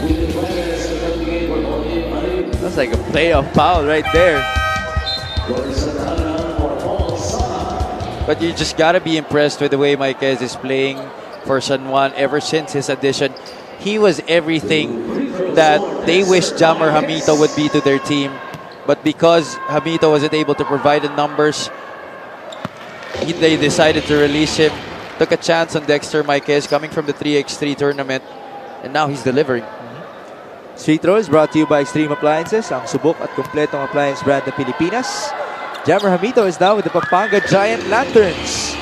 That's like a playoff foul right there. But you just gotta be impressed with the way Marquez is playing for San Juan ever since his addition. He was everything that they wished Jammer Hamito would be to their team. But because Hamito wasn't able to provide the numbers, they decided to release him. Took a chance on Dexter Marquez coming from the 3x3 tournament. And now he's delivering. Street Throw is brought to you by Extreme Appliances, ang subok at kumpletong appliance brand ng Pilipinas. Jammer Hamito is now with the Pampanga Giant Lanterns.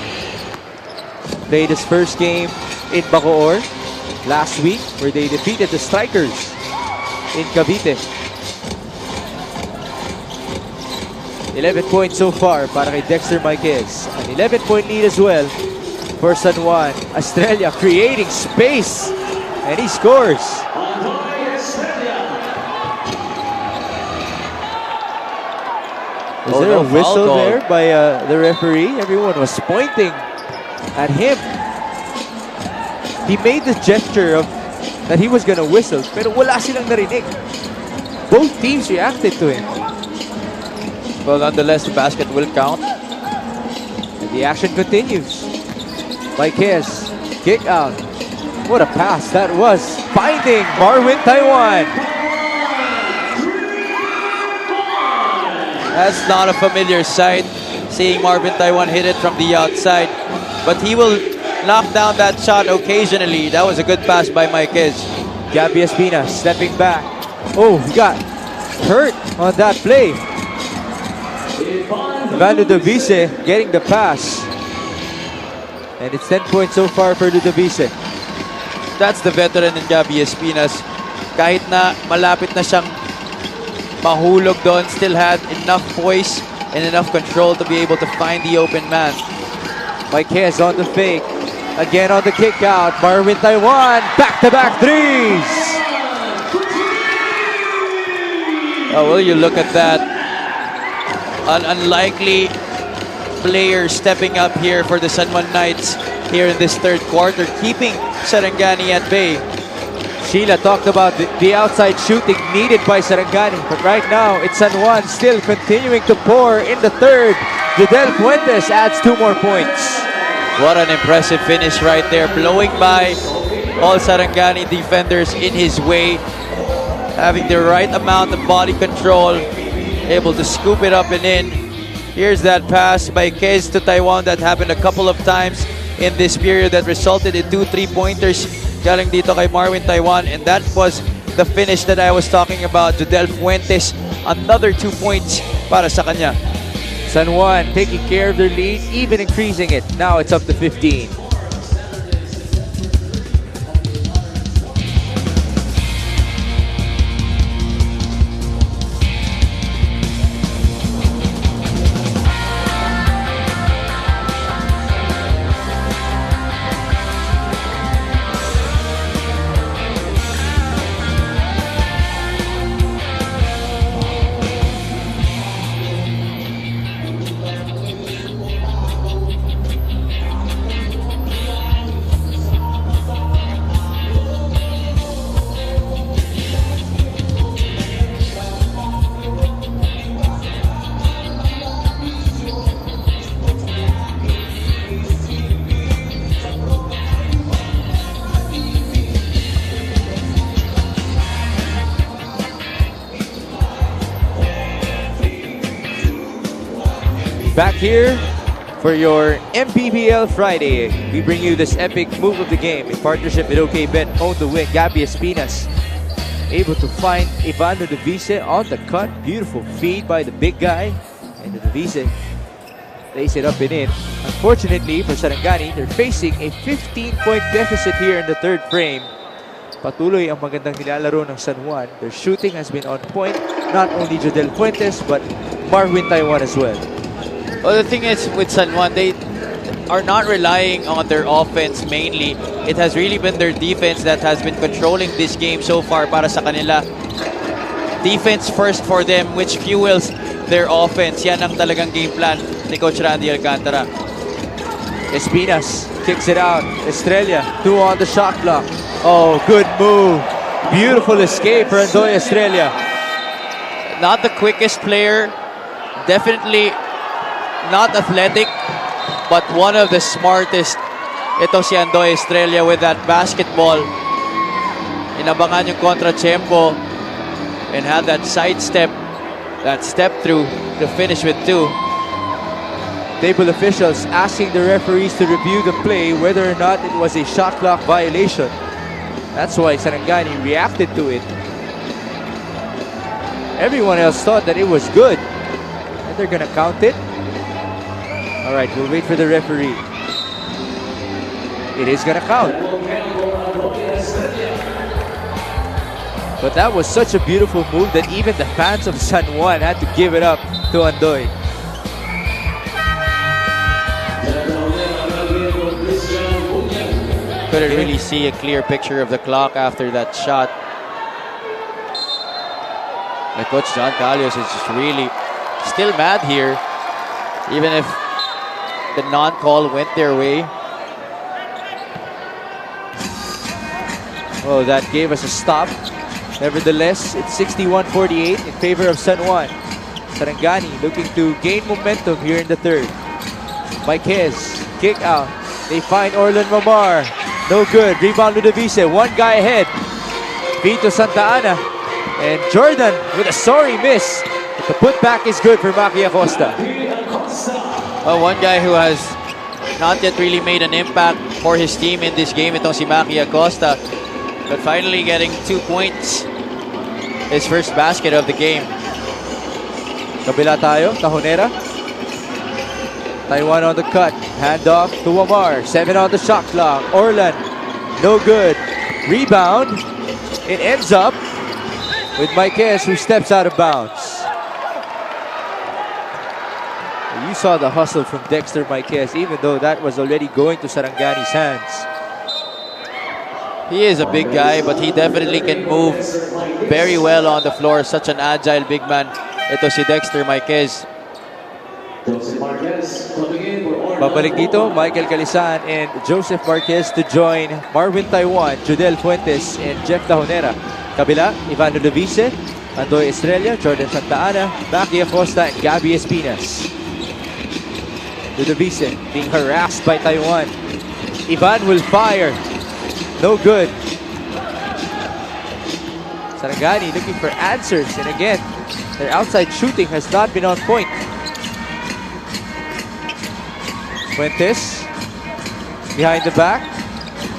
Played his first game in Bacoor last week, where they defeated the Strikers in Cavite. 11 points so far para kay Dexter Marquez. An 11-point lead as well for San Juan. Estrella creating space, and he scores. Was there a whistle there by the referee? Everyone was pointing at him. He made the gesture of that he was gonna whistle, pero wala silang narinig. Both teams reacted to him. Well, nonetheless, the basket will count. And the action continues. Marquez, kick out. What a pass that was. Finding Marvin Taiwan. That's not a familiar sight, seeing Marvin Taiwan hit it from the outside. But he will knock down that shot occasionally. That was a good pass by Marquez. Gabby Espina stepping back. Oh, he got hurt on that play. Ivan Ludovice getting the pass. And it's 10 points so far for Ludovice. That's the veteran in Gabby Espinas. Kahit na malapit na siyang mahulog doon, still had enough poise and enough control to be able to find the open man. Marquez on the fake. Again on the kick out. Marvin Taiwan, back-to-back threes. Oh, will you look at that? An unlikely player stepping up here for the San Juan Knights here in this third quarter, keeping Sarangani at bay. Sheila talked about the outside shooting needed by Sarangani, but right now it's San Juan still continuing to pour in the third. Judel Fuentes adds 2 more points. What an impressive finish right there, blowing by all Sarangani defenders in his way, having the right amount of body control, able to scoop it up and in. Here's that pass by Kez to Taiwan that happened a couple of times in this period that resulted in 2 3-pointers galing dito kay Marvin Taiwan, and that was the finish that I was talking about. Judel Fuentes, another 2 points para sa kanya. San Juan taking care of their lead, even increasing it. Now it's up to 15. Back here for your MPBL Friday. We bring you this epic move of the game in partnership with OKBet. On the wing, Gabby Espinas able to find Ivan Ludovice on the cut. Beautiful feed by the big guy. And Ludovice lays it up and in. Unfortunately for Sarangani, they're facing a 15-point deficit here in the third frame. Patuloy ang magandang nilalaro ng San Juan. Their shooting has been on point. Not only Jodel Fuentes, but Marvin Taiwan as well. Well, the thing is with San Juan, they are not relying on their offense mainly. It has really been their defense that has been controlling this game so far para sa kanila. Defense first for them, which fuels their offense. Yan ang talagang game plan ni Coach Randy Alcantara. Espinas kicks it out. Estrella, 2 on the shot clock. Oh, good move. Beautiful escape for Andoy Estrella. Not the quickest player, definitely not athletic, but one of the smartest. Ito si Andoy Estrella with that basketball. Inabangan yung kontra-tempo and had that sidestep, that step through to finish with 2. Table officials asking the referees to review the play whether or not it was a shot clock violation. That's why Sarangani reacted to it. Everyone else thought that it was good. And they're gonna count it. Alright, we'll wait for the referee. It is gonna count. But that was such a beautiful move that even the fans of San Juan had to give it up to Andoy. Couldn't really see a clear picture of the clock after that shot. And Coach John Calios is just really still mad here, even if the non-call went their way. Oh, that gave us a stop. Nevertheless, it's 61-48 in favor of San Juan. Sarangani looking to gain momentum here in the third. Marquez, kick out. They find Orlan Mamar. No good. Rebound Ludovice. One guy ahead. Vito Santa Ana. And Jordan with a sorry miss. But the putback is good for Maki Acosta. Well, one guy who has not yet really made an impact for his team in this game, itong si Maki Acosta. But finally getting 2 points. His first basket of the game. Kabila tayo. Tahonera. Taiwan on the cut. Handoff to Wamar. 7 on the shot clock. Orlan. No good. Rebound. It ends up with Marquez, who steps out of bounds. You saw the hustle from Dexter Marquez, even though that was already going to Sarangani's hands. He is a big guy, but he definitely can move very well on the floor. Such an agile big man. Ito si Dexter Marquez. Babalik dito, Michael Calisan and Joseph Marquez to join Marvin Taiwan, Jodel Fuentes, and Jeff Tahonera. Kabila, Ivan Ludovice, Andoy Estrella, Jordan Santa Ana, Maki Acosta, and Gabby Espinas. Ludovice being harassed by Taiwan. Ivan will fire. No good. Sarangani looking for answers, and again, their outside shooting has not been on point. Fuentes, behind the back.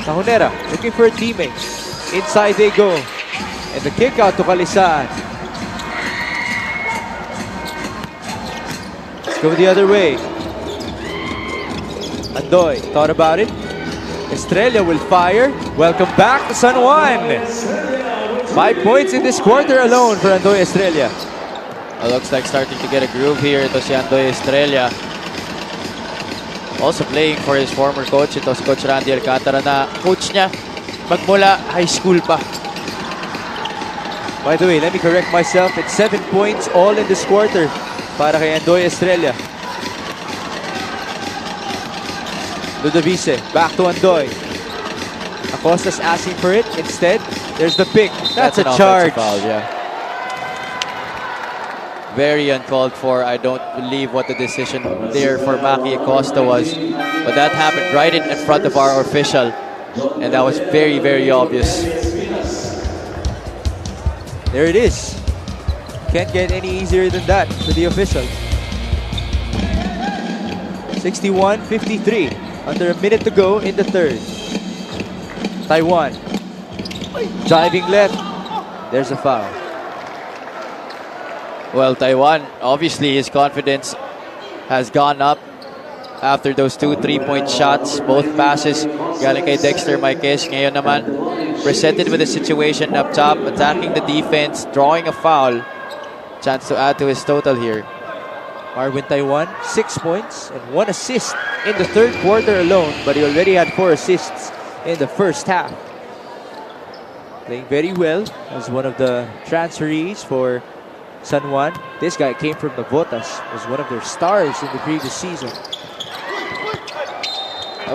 Tahonera looking for a teammate. Inside they go. And the kick out to Calisan. Let's go the other way. Andoy thought about it. Estrella will fire. Welcome back to San Juan. 5 points in this quarter alone for Andoy Estrella. It looks like starting to get a groove here. Ito si Andoy Estrella. Also playing for his former coach. Ito si Coach Randy Alcantara na coach niya magmula high school pa. By the way, let me correct myself. It's 7 points all in this quarter para kay Andoy Estrella. Ludovice, back to Andoy. Acosta's asking for it. Instead, there's the pick. That's a an charge. offensive foul, yeah. Very uncalled for. I don't believe what the decision there for Maki Acosta was. But that happened right in front of our official. And that was very, very obvious. There it is. Can't get any easier than that for the official. 61-53. Under a minute to go in the third. Taiwan. Driving left. There's a foul. Well, Taiwan, obviously his confidence has gone up after those 2 3-point shots. Both passes galing kay Dexter Marquez. Ngayon naman, presented with a situation up top, attacking the defense, drawing a foul. Chance to add to his total here. Marvin Taiwan, 6 points and 1 assist in the third quarter alone, but he already had 4 assists in the first half. Playing very well as one of the transferees for San Juan. This guy came from Navotas, was one of their stars in the previous season.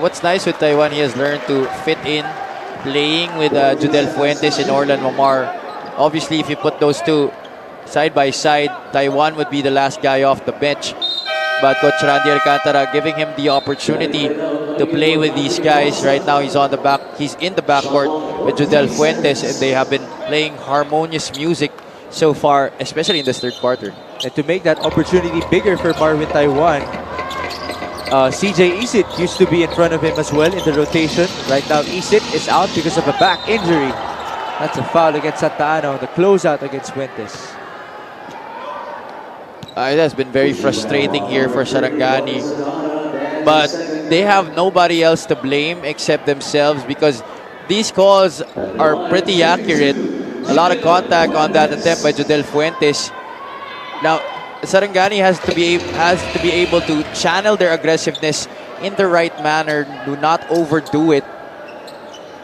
What's nice with Taiwan, he has learned to fit in, playing with Judel Fuentes and Orlan Mamar. Obviously, if you put those two side by side, Taiwan would be the last guy off the bench. But Coach Randy Alcantara giving him the opportunity to play with these guys. Right now, he's in the backcourt with Judel Fuentes, and they have been playing harmonious music so far, especially in this third quarter. And to make that opportunity bigger for Marvin Taiwan, CJ Isit used to be in front of him as well in the rotation. Right now, Isit is out because of a back injury. That's a foul against Santa Ana on the closeout against Fuentes. It has been very frustrating here for Sarangani. But they have nobody else to blame except themselves, because these calls are pretty accurate. A lot of contact on that attempt by Judel Fuentes. Now, Sarangani has to be able to channel their aggressiveness in the right manner, do not overdo it.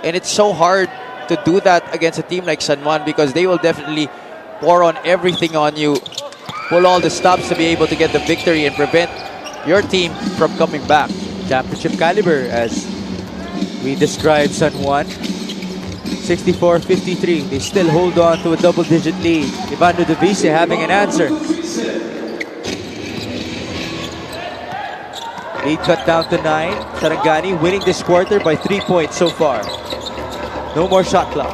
And it's so hard to do that against a team like San Juan, because they will definitely pour on everything on you, pull all the stops to be able to get the victory and prevent your team from coming back. Championship caliber, as we described San Juan. 64-53. They still hold on to a double-digit lead. Ivano Devise having an answer. Lead cut down to 9. Sarangani winning this quarter by 3 points so far. No more shot clock.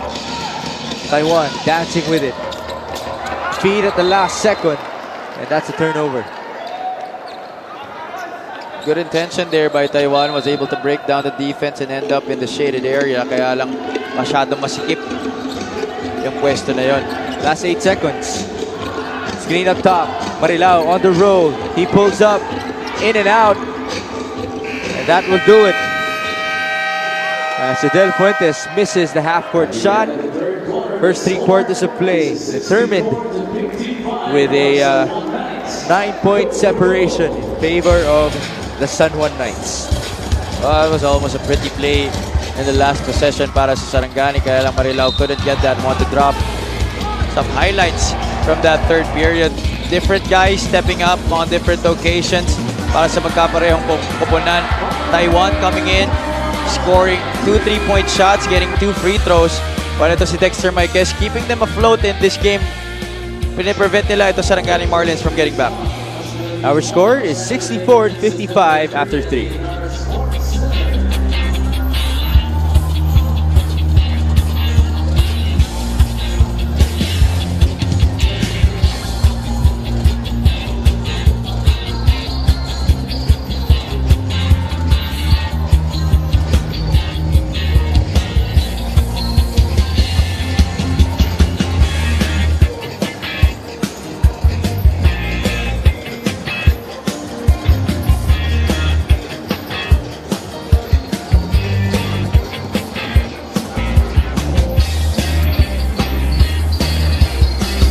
Taiwan dancing with it. Feed at the last second. And that's a turnover. Good intention there by Taiwan, was able to break down the defense and end up in the shaded area. Kaya lang masyadong masikip yung pwesto na yon. Last 8 seconds. Screen up top. Marilao on the roll. He pulls up. In and out. And that will do it. Judel Fuentes misses the half-court shot. First 3 quarters of play. Determined with a 9-point separation in favor of the San Juan Knights. Well, it was almost a pretty play in the last possession para sa Sarangani, kaya lang Marilao couldn't get that one to drop. Some highlights from that third period. Different guys stepping up on different occasions para sa magkaparehong koponan. Taiwan coming in, scoring 2 3-point shots, getting 2 free throws. While ito si Dexter Marquez keeping them afloat in this game. Piniprevent nila ito Sarangani Marlins from getting back. Our score is 64-55 after 3.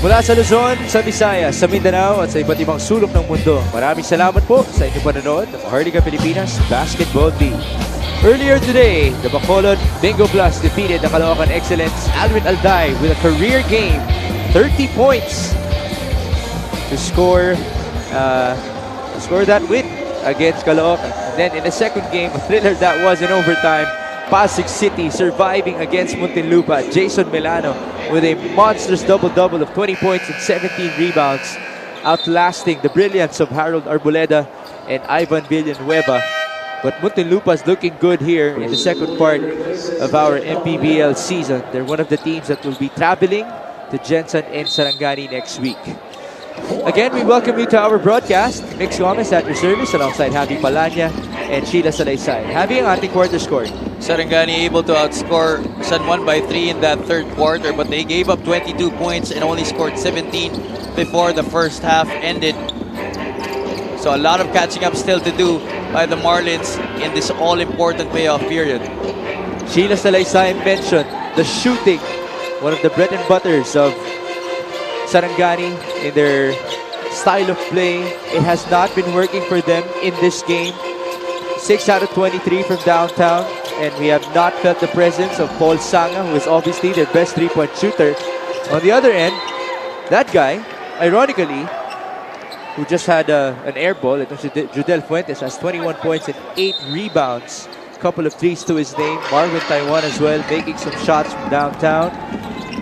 Mula sa Luzon, sa Visayas, sa Mindanao at sa iba't ibang sulok ng mundo, maraming salamat po sa inyong panonood ng Maharlika Pilipinas Basketball League. Earlier today, the Bacolod Bingo Plus defeated the Caloocan Excellence Alvin Alday with a career game, 30 points to score that win against Caloocan. And then in the second game, a thriller that was in overtime, Pasig City surviving against Muntinlupa. Jason Milano with a monstrous double-double of 20 points and 17 rebounds, outlasting the brilliance of Harold Arboleda and Ivan Villanueva. But Muntinlupa's looking good here in the second part of our Mpbl season. They're one of the teams that will be traveling to Jensen and Sarangani next week. Again, we welcome you to our broadcast. Mix Gomez at your service alongside Javi Palanya and Sheila Salaysay. Javi, ang ating quarter score. Sarangani able to outscore San Juan by 3 in that third quarter, but they gave up 22 points and only scored 17 before the first half ended. So a lot of catching up still to do by the Marlins in this all-important playoff period. Sheila Salaysay mentioned the shooting, one of the bread and butters of Sarangani in their style of play. It has not been working for them in this game. 6 out of 23 from downtown, and we have not felt the presence of Paul Sanga, who is obviously their best three-point shooter. On the other end, that guy, ironically, who just had an air ball, it was Judel Fuentes, has 21 points and 8 rebounds. Couple of threes to his name. Marvin Taiwan as well, making some shots from downtown.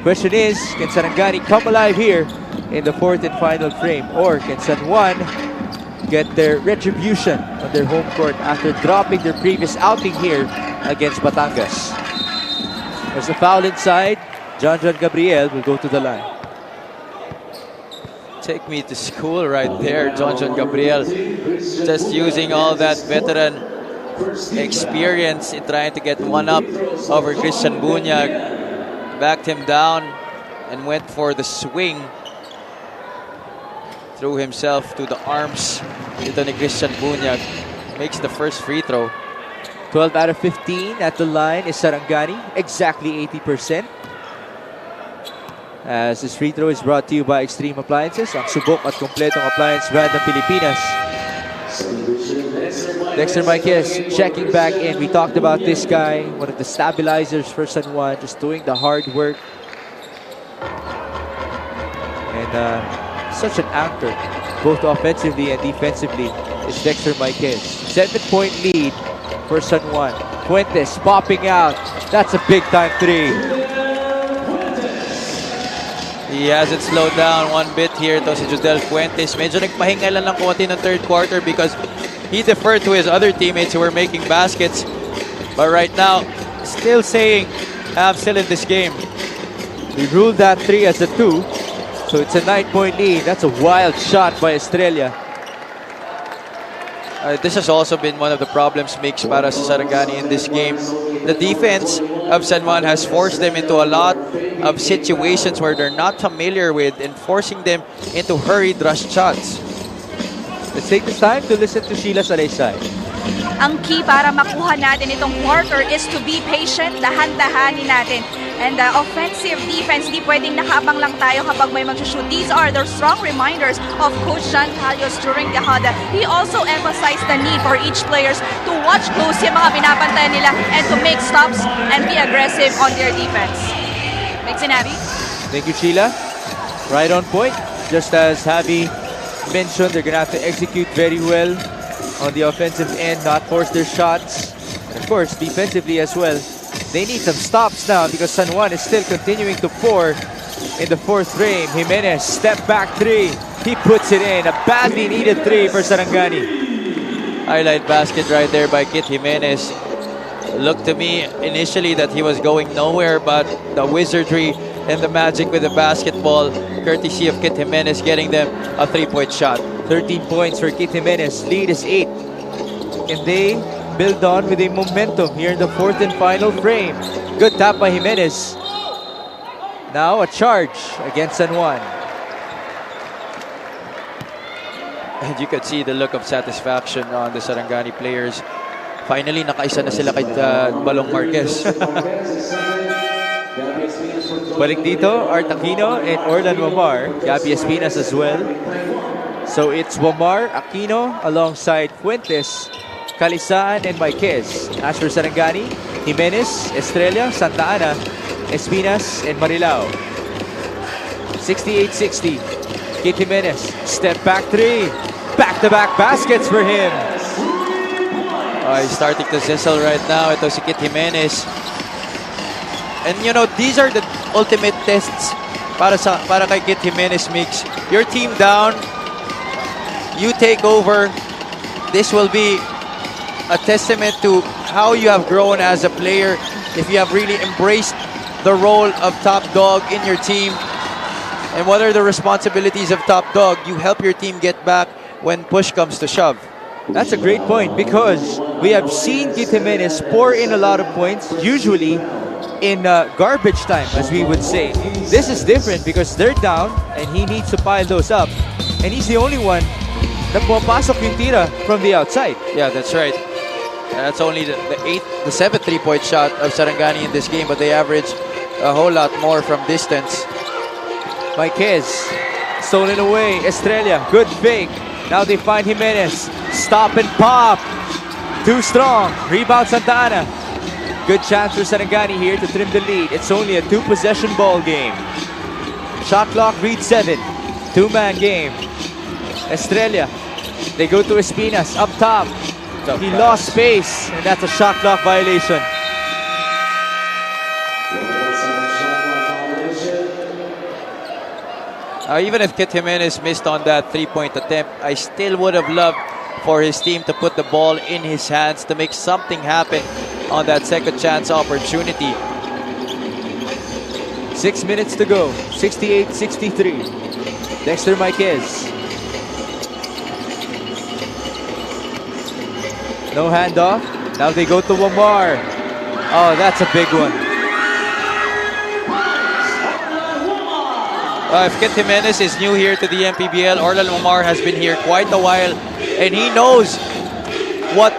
Question is, can Sarangani come alive here in the fourth and final frame? Or can San Juan get their retribution on their home court after dropping their previous outing here against Batangas? There's a foul inside. John Gabriel will go to the line. Take me to school right there, John Gabriel. Just using all that veteran experience in trying to get one up over Christian Bunyag. Backed him down and went for the swing. Threw himself to the arms ito ni Christian Bunyag. Makes the first free throw. 12 out of 15 at the line is Sarangani. Exactly 80%. As this free throw is brought to you by Extreme Appliances, ang subok at kompletong appliance brand ng Pilipinas. Dexter Marquez checking back in. We talked about this guy, one of the stabilizers for San Juan, just doing the hard work. And such an anchor, both offensively and defensively, is Dexter Marquez. 7-point lead for San Juan. Fuentes popping out. That's a big-time three. He hasn't slowed down one bit here to si Judel Fuentes. Medyo nagpahinga lang ng konti ng third quarter because he deferred to his other teammates who were making baskets. But right now, still saying, I'm still in this game. We ruled that three as a 2. So it's a 9-point lead. That's a wild shot by Estrella. This has also been one of the problems makes para sa Sarangani in this game. The defense of San Juan has forced them into a lot of situations where they're not familiar with and forcing them into hurried rush shots. Let's take this time to listen to Sheila Salaysay. Ang key para makuha natin itong quarter is to be patient, dahan-dahanin natin. And offensive defense, di pwedeng nakaabang lang tayo kapag may mag-shoot. These are the strong reminders of Coach John Calios during the HODA. He also emphasized the need for each players to watch close yung mga binabantayan nila and to make stops and be aggressive on their defense. Mix and Abby. Thank you, Sheila. Right on point. Just as Javi mentioned, they're going to have to execute very well on the offensive end, not force their shots. And of course, defensively as well. They need some stops now because San Juan is still continuing to pour in the fourth frame. Jimenez, step back three. He puts it in. A badly needed three for Sarangani. Highlight basket right there by Kit Jimenez. Looked to me initially that he was going nowhere, but the wizardry and the magic with the basketball, courtesy of Kit Jimenez, getting them a three-point shot. 13 points for Kit Jimenez. Lead is 8. And they build on with a momentum here in the fourth and final frame. Good tap by Jimenez. Now a charge against San Juan. And you could see the look of satisfaction on the Sarangani players. Finally, nakaisa na sila kay Balong Marquez. Balik dito, Art Aquino and Orlan Wamar. Gabby Espinas as well. So it's Wamar, Aquino alongside Fuentes, Calisaan, and Marquez. As for Sarangani, Jimenez, Estrella, Santa Ana, Espinas, and Marilao. 68-60. Kit Jimenez, step back three. Back-to-back baskets for him. He's starting to sizzle right now. Ito si Kit Jimenez. And you know, these are the ultimate tests para kay Kit Jimenez mix. Your team down, you take over. This will be a testament to how you have grown as a player, if you have really embraced the role of top dog in your team. And what are the responsibilities of top dog? You help your team get back when push comes to shove. That's a great point because we have seen Jimenez pour in a lot of points, usually in garbage time, as we would say. This is different because they're down and he needs to pile those up. And he's the only one na pumapasok yung tira from the outside. Yeah, that's right. That's only the seventh three-point shot of Sarangani in this game, but they average a whole lot more from distance. Marquez, stolen away. Estrella, good fake. Now they find Jimenez. Stop and pop. Too strong. Rebound Santa Ana. Good chance for Sarangani here to trim the lead. It's only a 2-possession ball game. Shot clock reads 7. 2-man game. Estrella. They go to Espinas up top. He lost space, and that's a shot clock violation. Even if Kit Jimenez missed on that three-point attempt, I still would have loved for his team to put the ball in his hands to make something happen on that second chance opportunity. 6 minutes to go. 68-63. Dexter Marquez. No handoff. Now they go to Wamar. Oh, that's a big one. If Kit Jimenez is new here to the MPBL, Orlan Omar has been here quite a while, and he knows what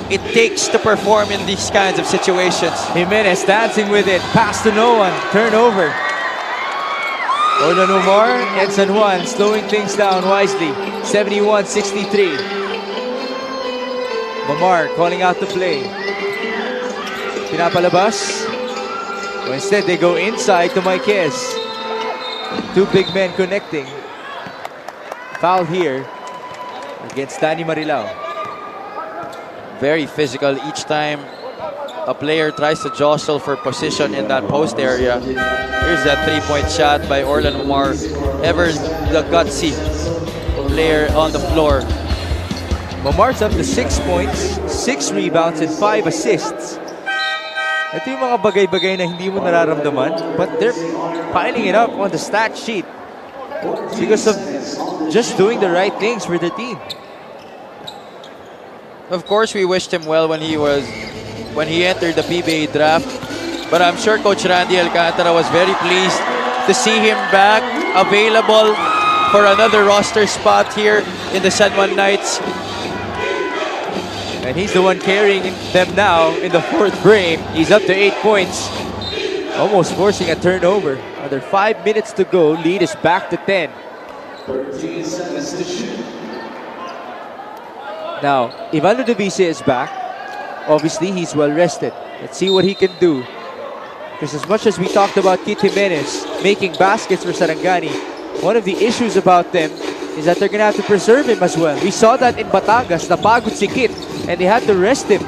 it takes to perform in these kinds of situations. Jimenez dancing with it. Pass to no one. Turnover. Orlan Omar and San Juan slowing things down wisely. 71-63. Omar calling out the play. Pinapalabas. So instead, they go inside to Marquez. Two big men connecting. Foul here against Danny Marilao. Very physical each time a player tries to jostle for position in that post area. Here's that three-point shot by Orlan Omar. Ever the gutsy player on the floor. Omar's up to 6 points, 6 rebounds, and 5 assists. Ito yung mga bagay-bagay na hindi mo nararamdaman, but they're piling it up on the stat sheet because of just doing the right things for the team. Of course, we wished him well when he entered the PBA draft, but I'm sure Coach Randy Alcantara was very pleased to see him back, available for another roster spot here in the San Juan Knights. And he's the one carrying them now in the fourth frame. He's up to 8 points, almost forcing a turnover. Another 5 minutes to go. Lead is back to 10. Now, Ivan Ludovice is back. Obviously, he's well rested. Let's see what he can do. Because as much as we talked about Kit Jimenez making baskets for Sarangani, one of the issues about them is that they're going to have to preserve him as well. We saw that in Batangas, napagod si Kit, and they had to rest him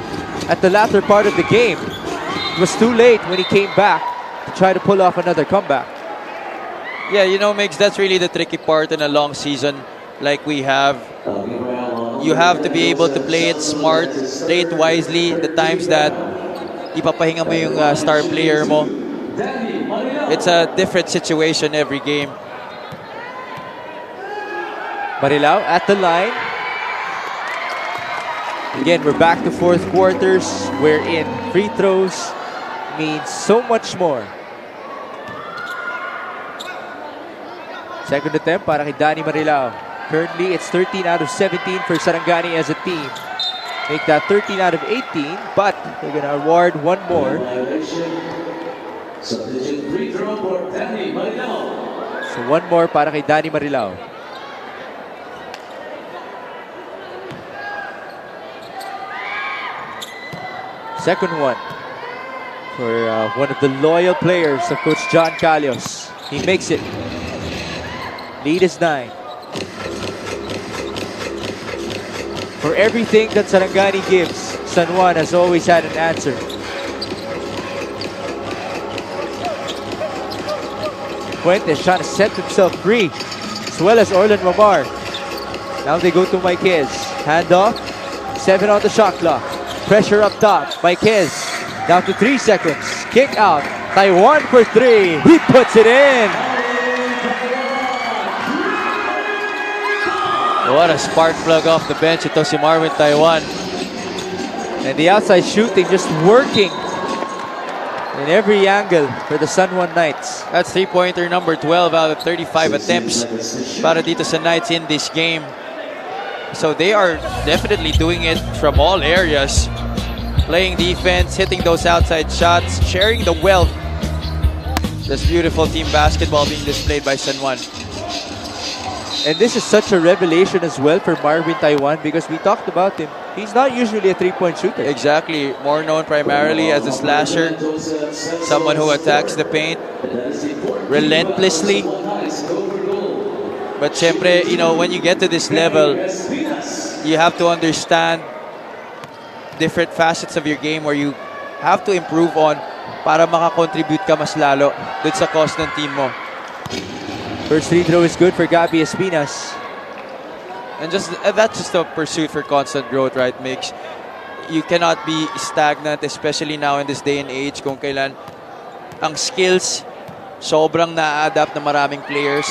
at the latter part of the game. It was too late when he came back to try to pull off another comeback. Yeah, you know, Migs, that's really the tricky part in a long season like we have. You have to be able to play it smart, play it wisely. The times that ipapahinga mo yung star player mo, it's a different situation every game. Marilao at the line. Again, we're back to fourth quarters wherein free throws means so much more. Second attempt para kay Danny Marilao. Currently, it's 13 out of 17 for Sarangani as a team. Make that 13 out of 18, but they're going to award one more. So one more para kay Danny Marilao. Second one for one of the loyal players of Coach John Calios. He makes it. Lead is 9. For everything that Sarangani gives, San Juan has always had an answer. Fuentes trying to set himself free, as well as Orlan Mamar. Now they go to Marquez. Handoff. 7 on the shot clock. Pressure up top. Marquez down to 3 seconds. Kick out. Taiwan for 3. He puts it in. What a spark plug off the bench. Ito si Marvin Taiwan. And the outside shooting just working in every angle for the San Juan Knights. That's three-pointer number 12 out of 35 attempts para dito sa Knights in this game. So they are definitely doing it from all areas. Playing defense, hitting those outside shots, sharing the wealth. This beautiful team basketball being displayed by San Juan. And this is such a revelation as well for Marvin Taiwan because we talked about him. He's not usually a three-point shooter. Exactly. More known primarily as a slasher. Someone who attacks the paint relentlessly. But syempre, you know, when you get to this level, you have to understand different facets of your game where you have to improve on para makakontribute ka mas lalo dun sa cause ng team mo. First free throw is good for Gabby Espinas. And that's just a pursuit for constant growth, right, Mix? You cannot be stagnant, especially now in this day and age kung kailan ang skills sobrang na-adapt na maraming players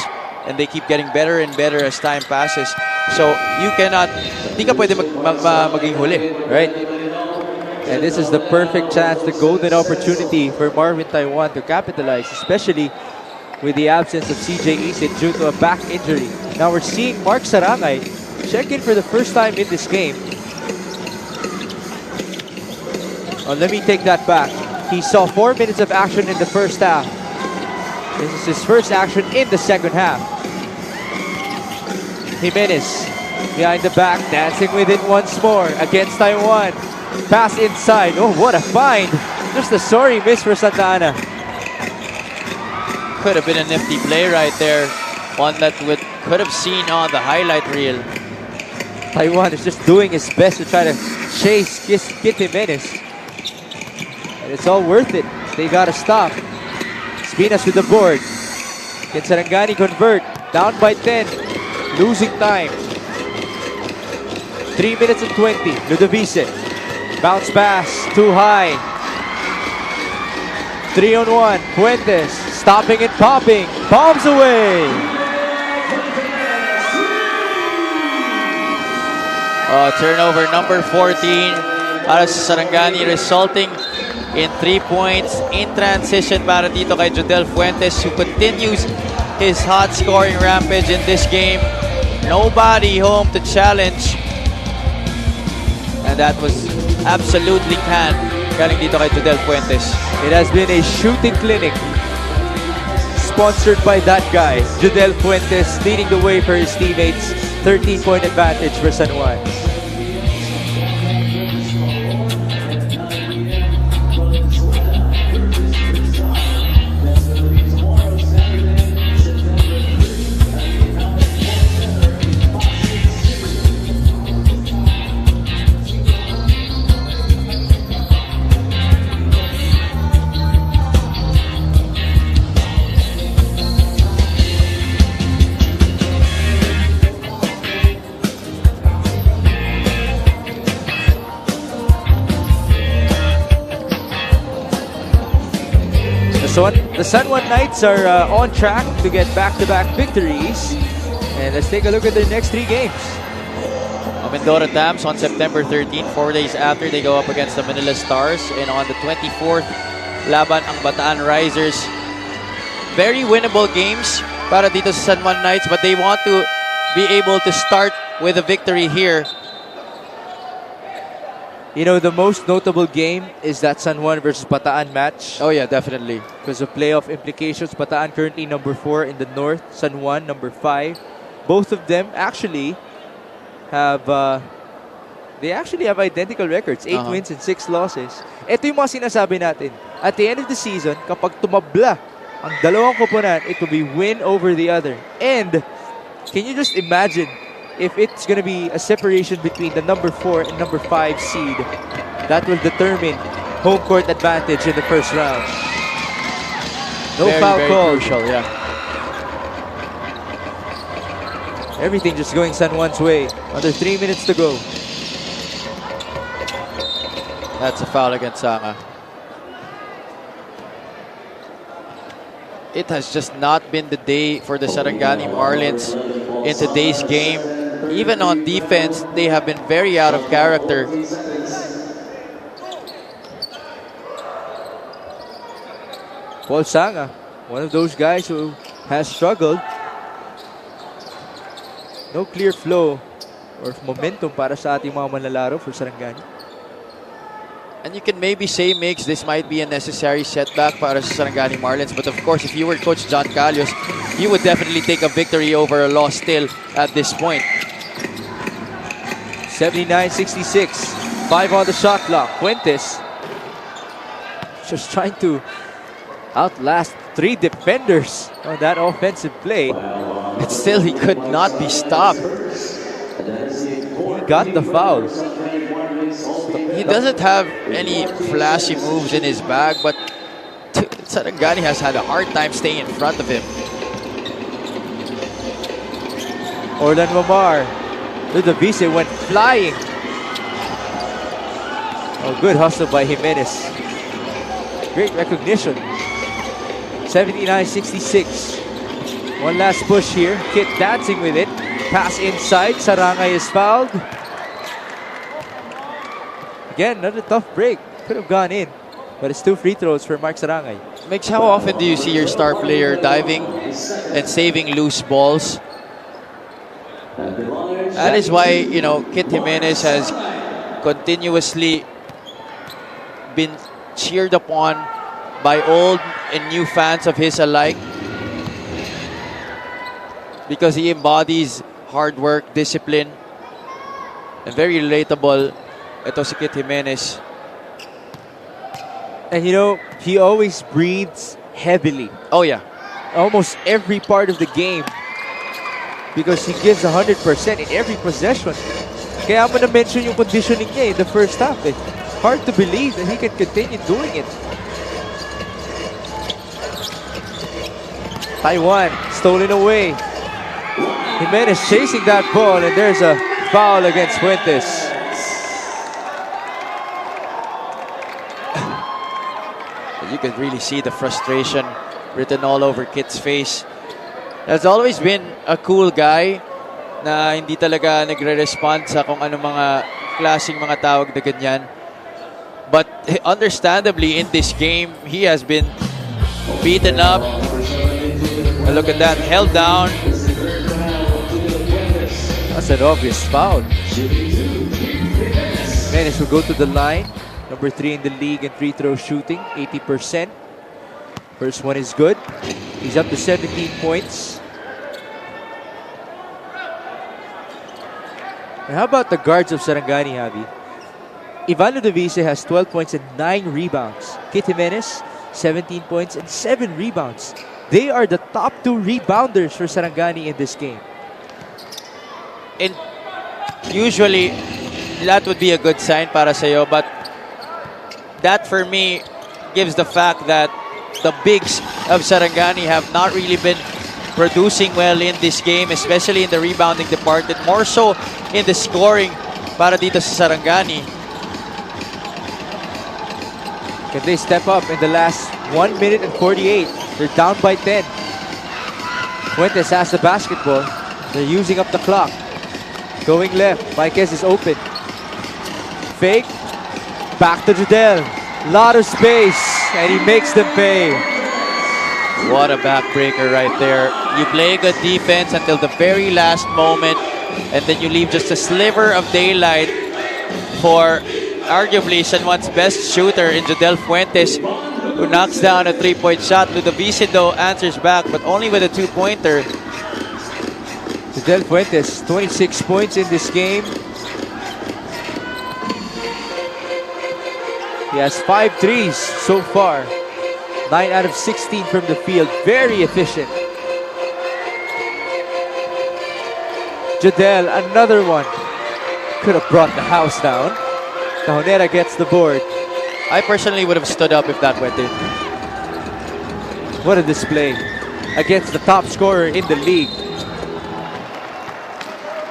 and they keep getting better and better as time passes. So you cannot, hindi ka pwede maging huli, right? And this is the perfect chance, the golden opportunity for Marvin Taiwan to capitalize, especially with the absence of CJ Isit due to a back injury. Now we're seeing Mark Sarangay check in for the first time in this game. Oh, let me take that back. He saw 4 minutes of action in the first half. This is his first action in the second half. Jimenez behind the back, dancing with it once more against Taiwan. Pass inside. Oh, what a find. Just a sorry miss for Santa Ana. Could have been a nifty play right there. One that could have seen on the highlight reel. Taiwan is just doing his best to try to chase Kit Jimenez. And it's all worth it. They gotta stop. Espinas with the board. Can Sarangani convert? Down by 10. Losing time. 3 minutes and 20. Ludovice. Bounce pass. Too high. 3-on-1. Fuentes. Stopping and popping. Bombs away. Turnover number 14 para sa Sarangani, resulting in 3 points in transition para dito kay Jodel Fuentes, who continues his hot scoring rampage in this game. Nobody home to challenge. And that was absolutely canned galing dito kay Jodel Fuentes. It has been a shooting clinic sponsored by that guy, Jodel Fuentes, leading the way for his teammates. 13-point advantage for San Juan. So the San Juan Knights are on track to get back-to-back victories. And let's take a look at their next 3 games. Mindoro Tams on September 13, 4 days after they go up against the Manila Stars. And on the 24th, laban ang Bataan Risers. Very winnable games para dito sa San Juan Knights, but they want to be able to start with a victory here. You know, the most notable game is that San Juan versus Bataan match. Oh yeah, definitely. Because of playoff implications, Bataan currently number 4 in the north, San Juan number 5. Both of them actually have identical records, 8 wins and 6 losses. Ito yung mga sinasabi natin. At the end of the season, kapag tumabla ang dalawang koponan, it will be win over the other. And can you just imagine if it's going to be a separation between the number 4 and number 5 seed? That will determine home court advantage in the first round. No foul call. Crucial, yeah. Everything just going San Juan's way. Under 3 minutes to go. That's a foul against Sanga. It has just not been the day for the Sarangani Marlins in today's game. even on defense, they have been very out of character. Paul Sanga, one of those guys who has struggled. No clear flow or momentum para sa ating mga manlalaro for Sarangani. And you can maybe say, Migs, this might be a necessary setback para sa Sarangani Marlins. But of course, if you were Coach John Calios, you would definitely take a victory over a loss still at this point. 79-66. 5 on the shot clock. Fuentes just trying to outlast 3 defenders on that offensive play. But still, he could not be stopped. He got the foul. He doesn't have any flashy moves in his bag, but Sarangani has had a hard time staying in front of him. Orlan Mamar. Ludovise went flying. Oh, good hustle by Jimenez. Great recognition. 79-66. One last push here. Kit dancing with it. Pass inside. Sarangay is fouled. Again, another tough break. Could have gone in. But it's 2 free throws for Mark Sarangay. Migs, how often do you see your star player diving and saving loose balls? That is why, you know, Kit Jimenez has continuously been cheered upon by old and new fans of his alike, because he embodies hard work, discipline, and very relatable. Ito si Kit Jimenez. And you know, he always breathes heavily. Oh yeah. Almost every part of the game. Because he gives 100% in every possession. Kaya mo na-mention yung conditioning niya in the first half. Eh. Hard to believe that he can continue doing it. Taiwan, stolen away. Jimenez chasing that ball, and there's a foul against Fuentes. You can really see the frustration written all over Kit's face. Has always been a cool guy na hindi talaga nagre-respond sa kung ano mga klaseng mga tawag na ganyan. But understandably, in this game, he has been beaten up. Look at that, held down. That's an obvious foul. Jimenez will go to the line. Number 3 in the league in free throw shooting, 80%. First one is good. He's up to 17 points. And how about the guards of Sarangani, Javi? Ivan Ludovise has 12 points and 9 rebounds. Kit Jimenez, 17 points and 7 rebounds. They are the top 2 rebounders for Sarangani in this game. And usually, that would be a good sign para sa'yo, but that for me gives the fact that the bigs of Sarangani have not really been producing well in this game, especially in the rebounding department, more so in the scoring para dito sa Sarangani. Can they step up in the last 1 minute and 48? They're down by 10. Fuentes has the basketball. They're using up the clock. Going left. Marquez is open. Fake. Back to Judel. Lot of space. And he makes them pay. What a backbreaker right there. You play good defense until the very last moment, and then you leave just a sliver of daylight for arguably San Juan's best shooter in Jodel Fuentes, who knocks down a 3-point shot. Ludovise though answers back, but only with a 2-pointer. Jodel Fuentes, 26 points in this game. He has 5 threes so far. 9 out of 16 from the field. Very efficient. Jodel, another one. Could have brought the house down. Cajonera gets the board. I personally would have stood up if that went in. What a display against the top scorer in the league.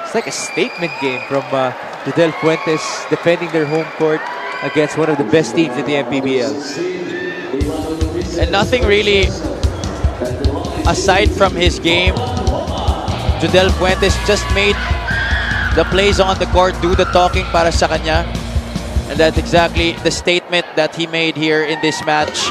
It's like a statement game from Jodel Fuentes defending their home court against one of the best teams in the Mpbl. And nothing really aside from his game. Jodel Fuentes just made the plays on the court do the talking para sa kanya. And that's exactly the statement that he made here in this match.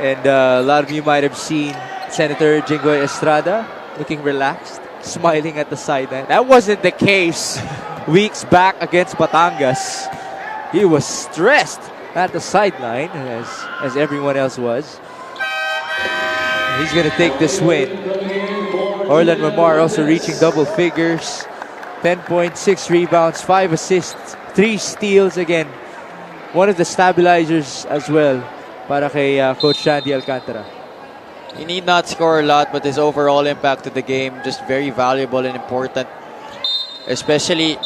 And a lot of you might have seen Senator Jinggoy Estrada looking relaxed, smiling at the sideline. That wasn't the case weeks back against Batangas. He was stressed at the sideline, as everyone else was. He's going to take this win. Orlan Mamar also reaching double figures. 10.6 rebounds, 5 assists, 3 steals. Again, one of the stabilizers as well para kay Coach Shandy Alcantara. He need not score a lot, but his overall impact to the game just very valuable and important. Especially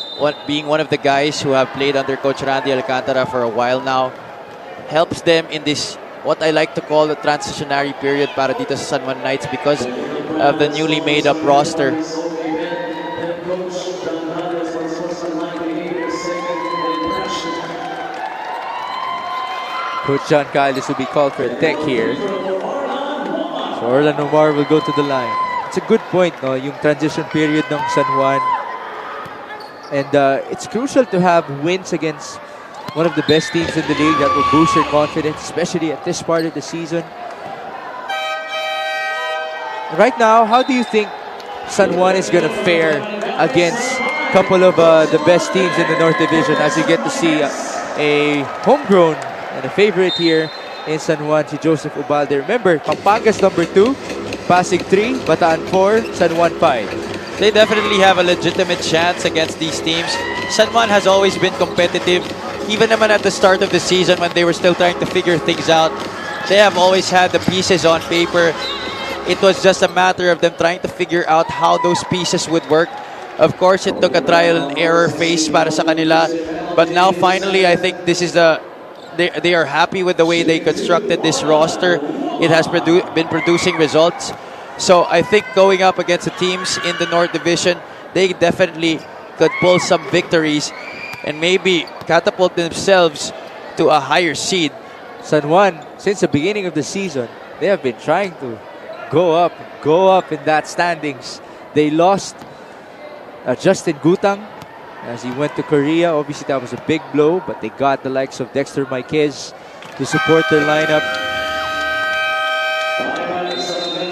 being one of the guys who have played under Coach Randy Alcantara for a while now. Helps them in this, what I like to call the transitionary period para dito sa San Juan Knights because of the newly made up roster. Coach John Callis will be called for a deck here. So Orlan Omar will go to the line. It's a good point, no? Yung transition period ng San Juan. And it's crucial to have wins against one of the best teams in the league that will boost your confidence, especially at this part of the season. Right now, how do you think San Juan is going to fare against a couple of the best teams in the North Division as you get to see a homegrown and a favorite here in San Juan, si Joseph Ubalde. Remember, Pampangas number 2, Pasig 3, Bataan 4, San Juan 5. They definitely have a legitimate chance against these teams. San Juan has always been competitive. Even naman at the start of the season when they were still trying to figure things out, they have always had the pieces on paper. It was just a matter of them trying to figure out how those pieces would work. Of course, it took a trial and error phase para sa kanila. But now finally, I think this is they are happy with the way they constructed this roster. It has been producing results. So I think going up against the teams in the North Division, they definitely could pull some victories and maybe catapult themselves to a higher seed. San Juan, since the beginning of the season, they have been trying to go up in that standings. They lost Justin Gutang as he went to Korea. Obviously, that was a big blow, but they got the likes of Dexter Marquez to support their lineup.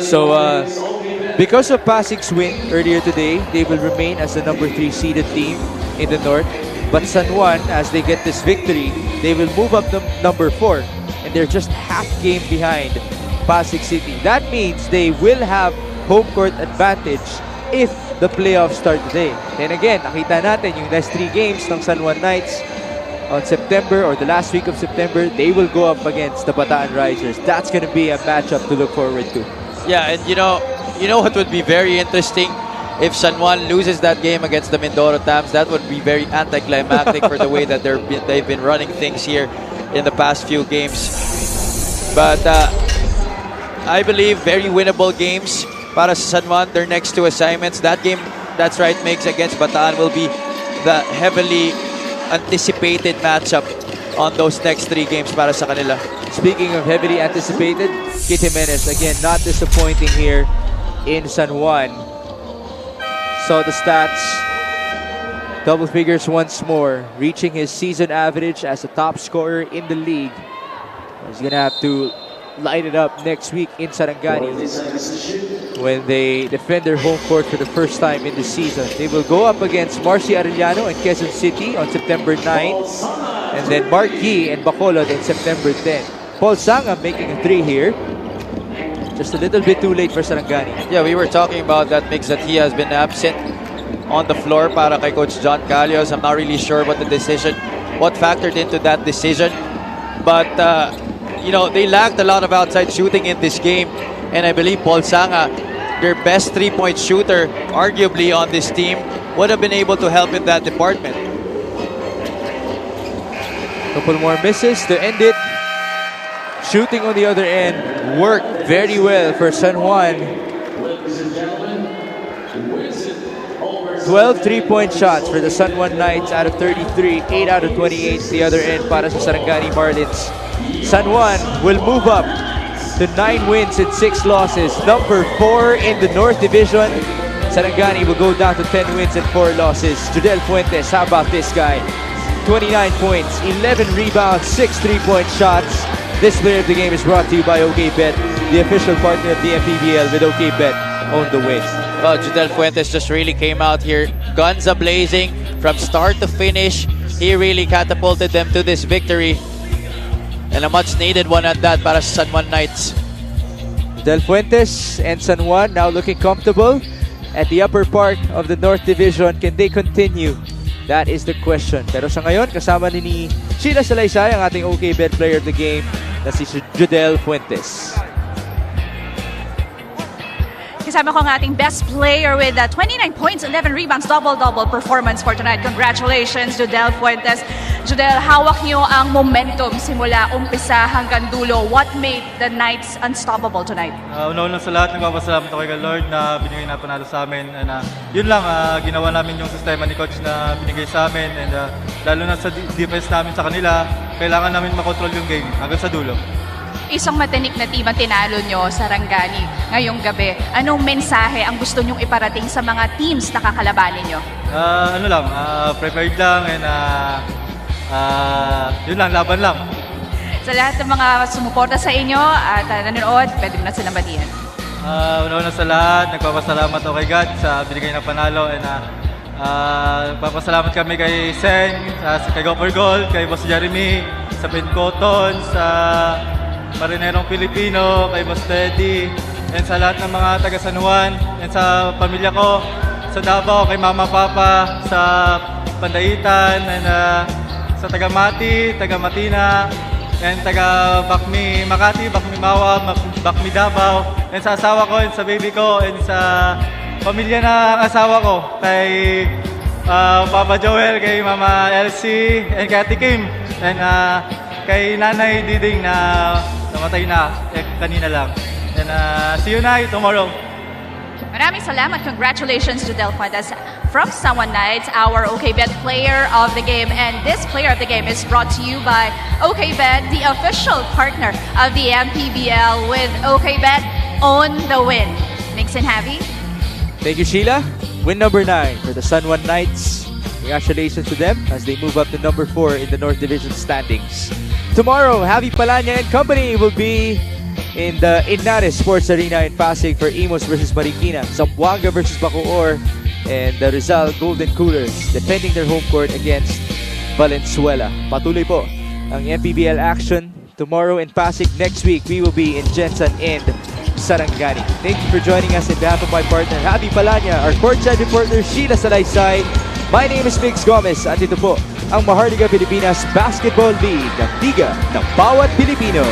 So, because of Pasig's win earlier today, they will remain as the number 3 seeded team in the North. But San Juan, as they get this victory, they will move up to number 4. And they're just half game behind Pasig City. That means they will have home court advantage if the playoffs start today. Then again, nakita natin yung last 3 games ng San Juan Knights on September or the last week of September. They will go up against the Bataan Risers. That's going to be a matchup to look forward to. Yeah, and you know what would be very interesting? If San Juan loses that game against the Mindoro Tams, that would be very anticlimactic for the way that they've been running things here in the past few games. But I believe very winnable games para sa San Juan. Their next 2 assignments. That game, that's right, makes against Bataan will be the heavily anticipated matchup on those next 3 games para sa kanila. Speaking of heavily anticipated, Kit Jimenez, again, not disappointing here in San Juan. Saw the stats, double figures once more, reaching his season average as a top scorer in the league. He's going to have to light it up next week in Sarangani when they defend their home court for the first time in the season. They will go up against Marcy Arellano and Quezon City on September 9th, and then Mark Yee and Bacolod on September 10th. Paul Sanga making a 3 here. Just a little bit too late for Sarangani. Yeah, we were talking about that mix that he has been absent on the floor para kay Coach John Calios. I'm not really sure what factored into that decision. But, they lacked a lot of outside shooting in this game. And I believe Paul Sanga, their best 3-point shooter, arguably on this team, would have been able to help in that department. Couple more misses to end it. Shooting on the other end worked very well for San Juan. 12 3-point shots for the San Juan Knights out of 33, 8 out of 28 the other end para sa Sarangani Marlins. San Juan will move up to 9 wins and 6 losses. Number 4 in the North Division. Sarangani will go down to 10 wins and 4 losses. Judel Fuentes, how about this guy? 29 points, 11 rebounds, 6 3-point shots. This player of the game is brought to you by OKBet, the official partner of the Mpbl. With OKBet, own the win. Well, Judel Fuentes just really came out here, guns a-blazing from start to finish. He really catapulted them to this victory. And a much-needed one at that para sa San Juan Knights. Del Fuentes and San Juan now looking comfortable at the upper part of the North Division. Can they continue? That is the question. Pero sa ngayon, kasama ni Sheila Salaysay, ang ating OKBet player of the game, na si Judel Fuentes. Kasama ko ang ating best player with 29 points, 11 rebounds, double-double performance for tonight. Congratulations, Judel Fuentes. Judel, hawak niyo ang momentum simula umpisa hanggang dulo. What made the Knights unstoppable tonight? Una-una sa lahat, nagpapasalamat ako kay Lord na binigay na panalo sa amin. And, yun lang, ginawa namin yung sistema ni Coach na binigay sa amin. And lalo na sa defense namin sa kanila, kailangan namin makontrol yung game hanggang sa dulo. Isang matinik na team ang tinalo nyo sa Sarangani ngayong gabi. Anong mensahe ang gusto nyong iparating sa mga teams na kakalabanin nyo? Prepared lang and yun lang, laban lang. Sa lahat ng mga sumuporta sa inyo at nanonood, pwede mo na silang batihan. Una-una sa lahat, nagpapasalamat ako kay God sa binigay na panalo and nagpapasalamat kami kay Sen, kay Gopher Gold, kay Boss Jeremy, sa Pin Cotton, sa Marinerong Pilipino, kay Boss Teddy, and sa lahat ng mga taga San Juan, and sa pamilya ko, sa Davao, kay Mama Papa, sa Pandaitan, and sa taga Mati, taga Matina, and taga Bakmi Makati, Bakmi Mawa, Bakmi Davao, and sa asawa ko, and sa baby ko, and sa pamilya ng asawa ko, kay Papa Joel, kay Mama Elsie, and kay Ate Kim, and kay Nanay Diding na namatay na kanina lang. And see you na tomorrow. Maraming salamat. Congratulations to Del Fuentes from San Juan Knights, our OKBet player of the game. And this player of the game is brought to you by OKBet, the official partner of the Mpbl. With OKBet, own the win. Mix and Javi. Thank you, Sheila. Win number 9 for the San Juan Knights. Congratulations to them as they move up to number 4 in the North Division standings. Tomorrow, Javi Palanya and company will be in the Inares Sports Arena in Pasig for Imos versus Marikina, Zamboanga versus Bacoor, and the Rizal Golden Coolers defending their home court against Valenzuela. Patuloy po ang Mpbl action tomorrow in Pasig. Next week, we will be in Jensen and Sarangani. Thank you for joining us on behalf of my partner, Javi Palanya, our courtside reporter, Sheila Salaysay. My name is Mix Gomez at ito po ang Maharlika Pilipinas Basketball League, ang liga ng bawat Pilipino.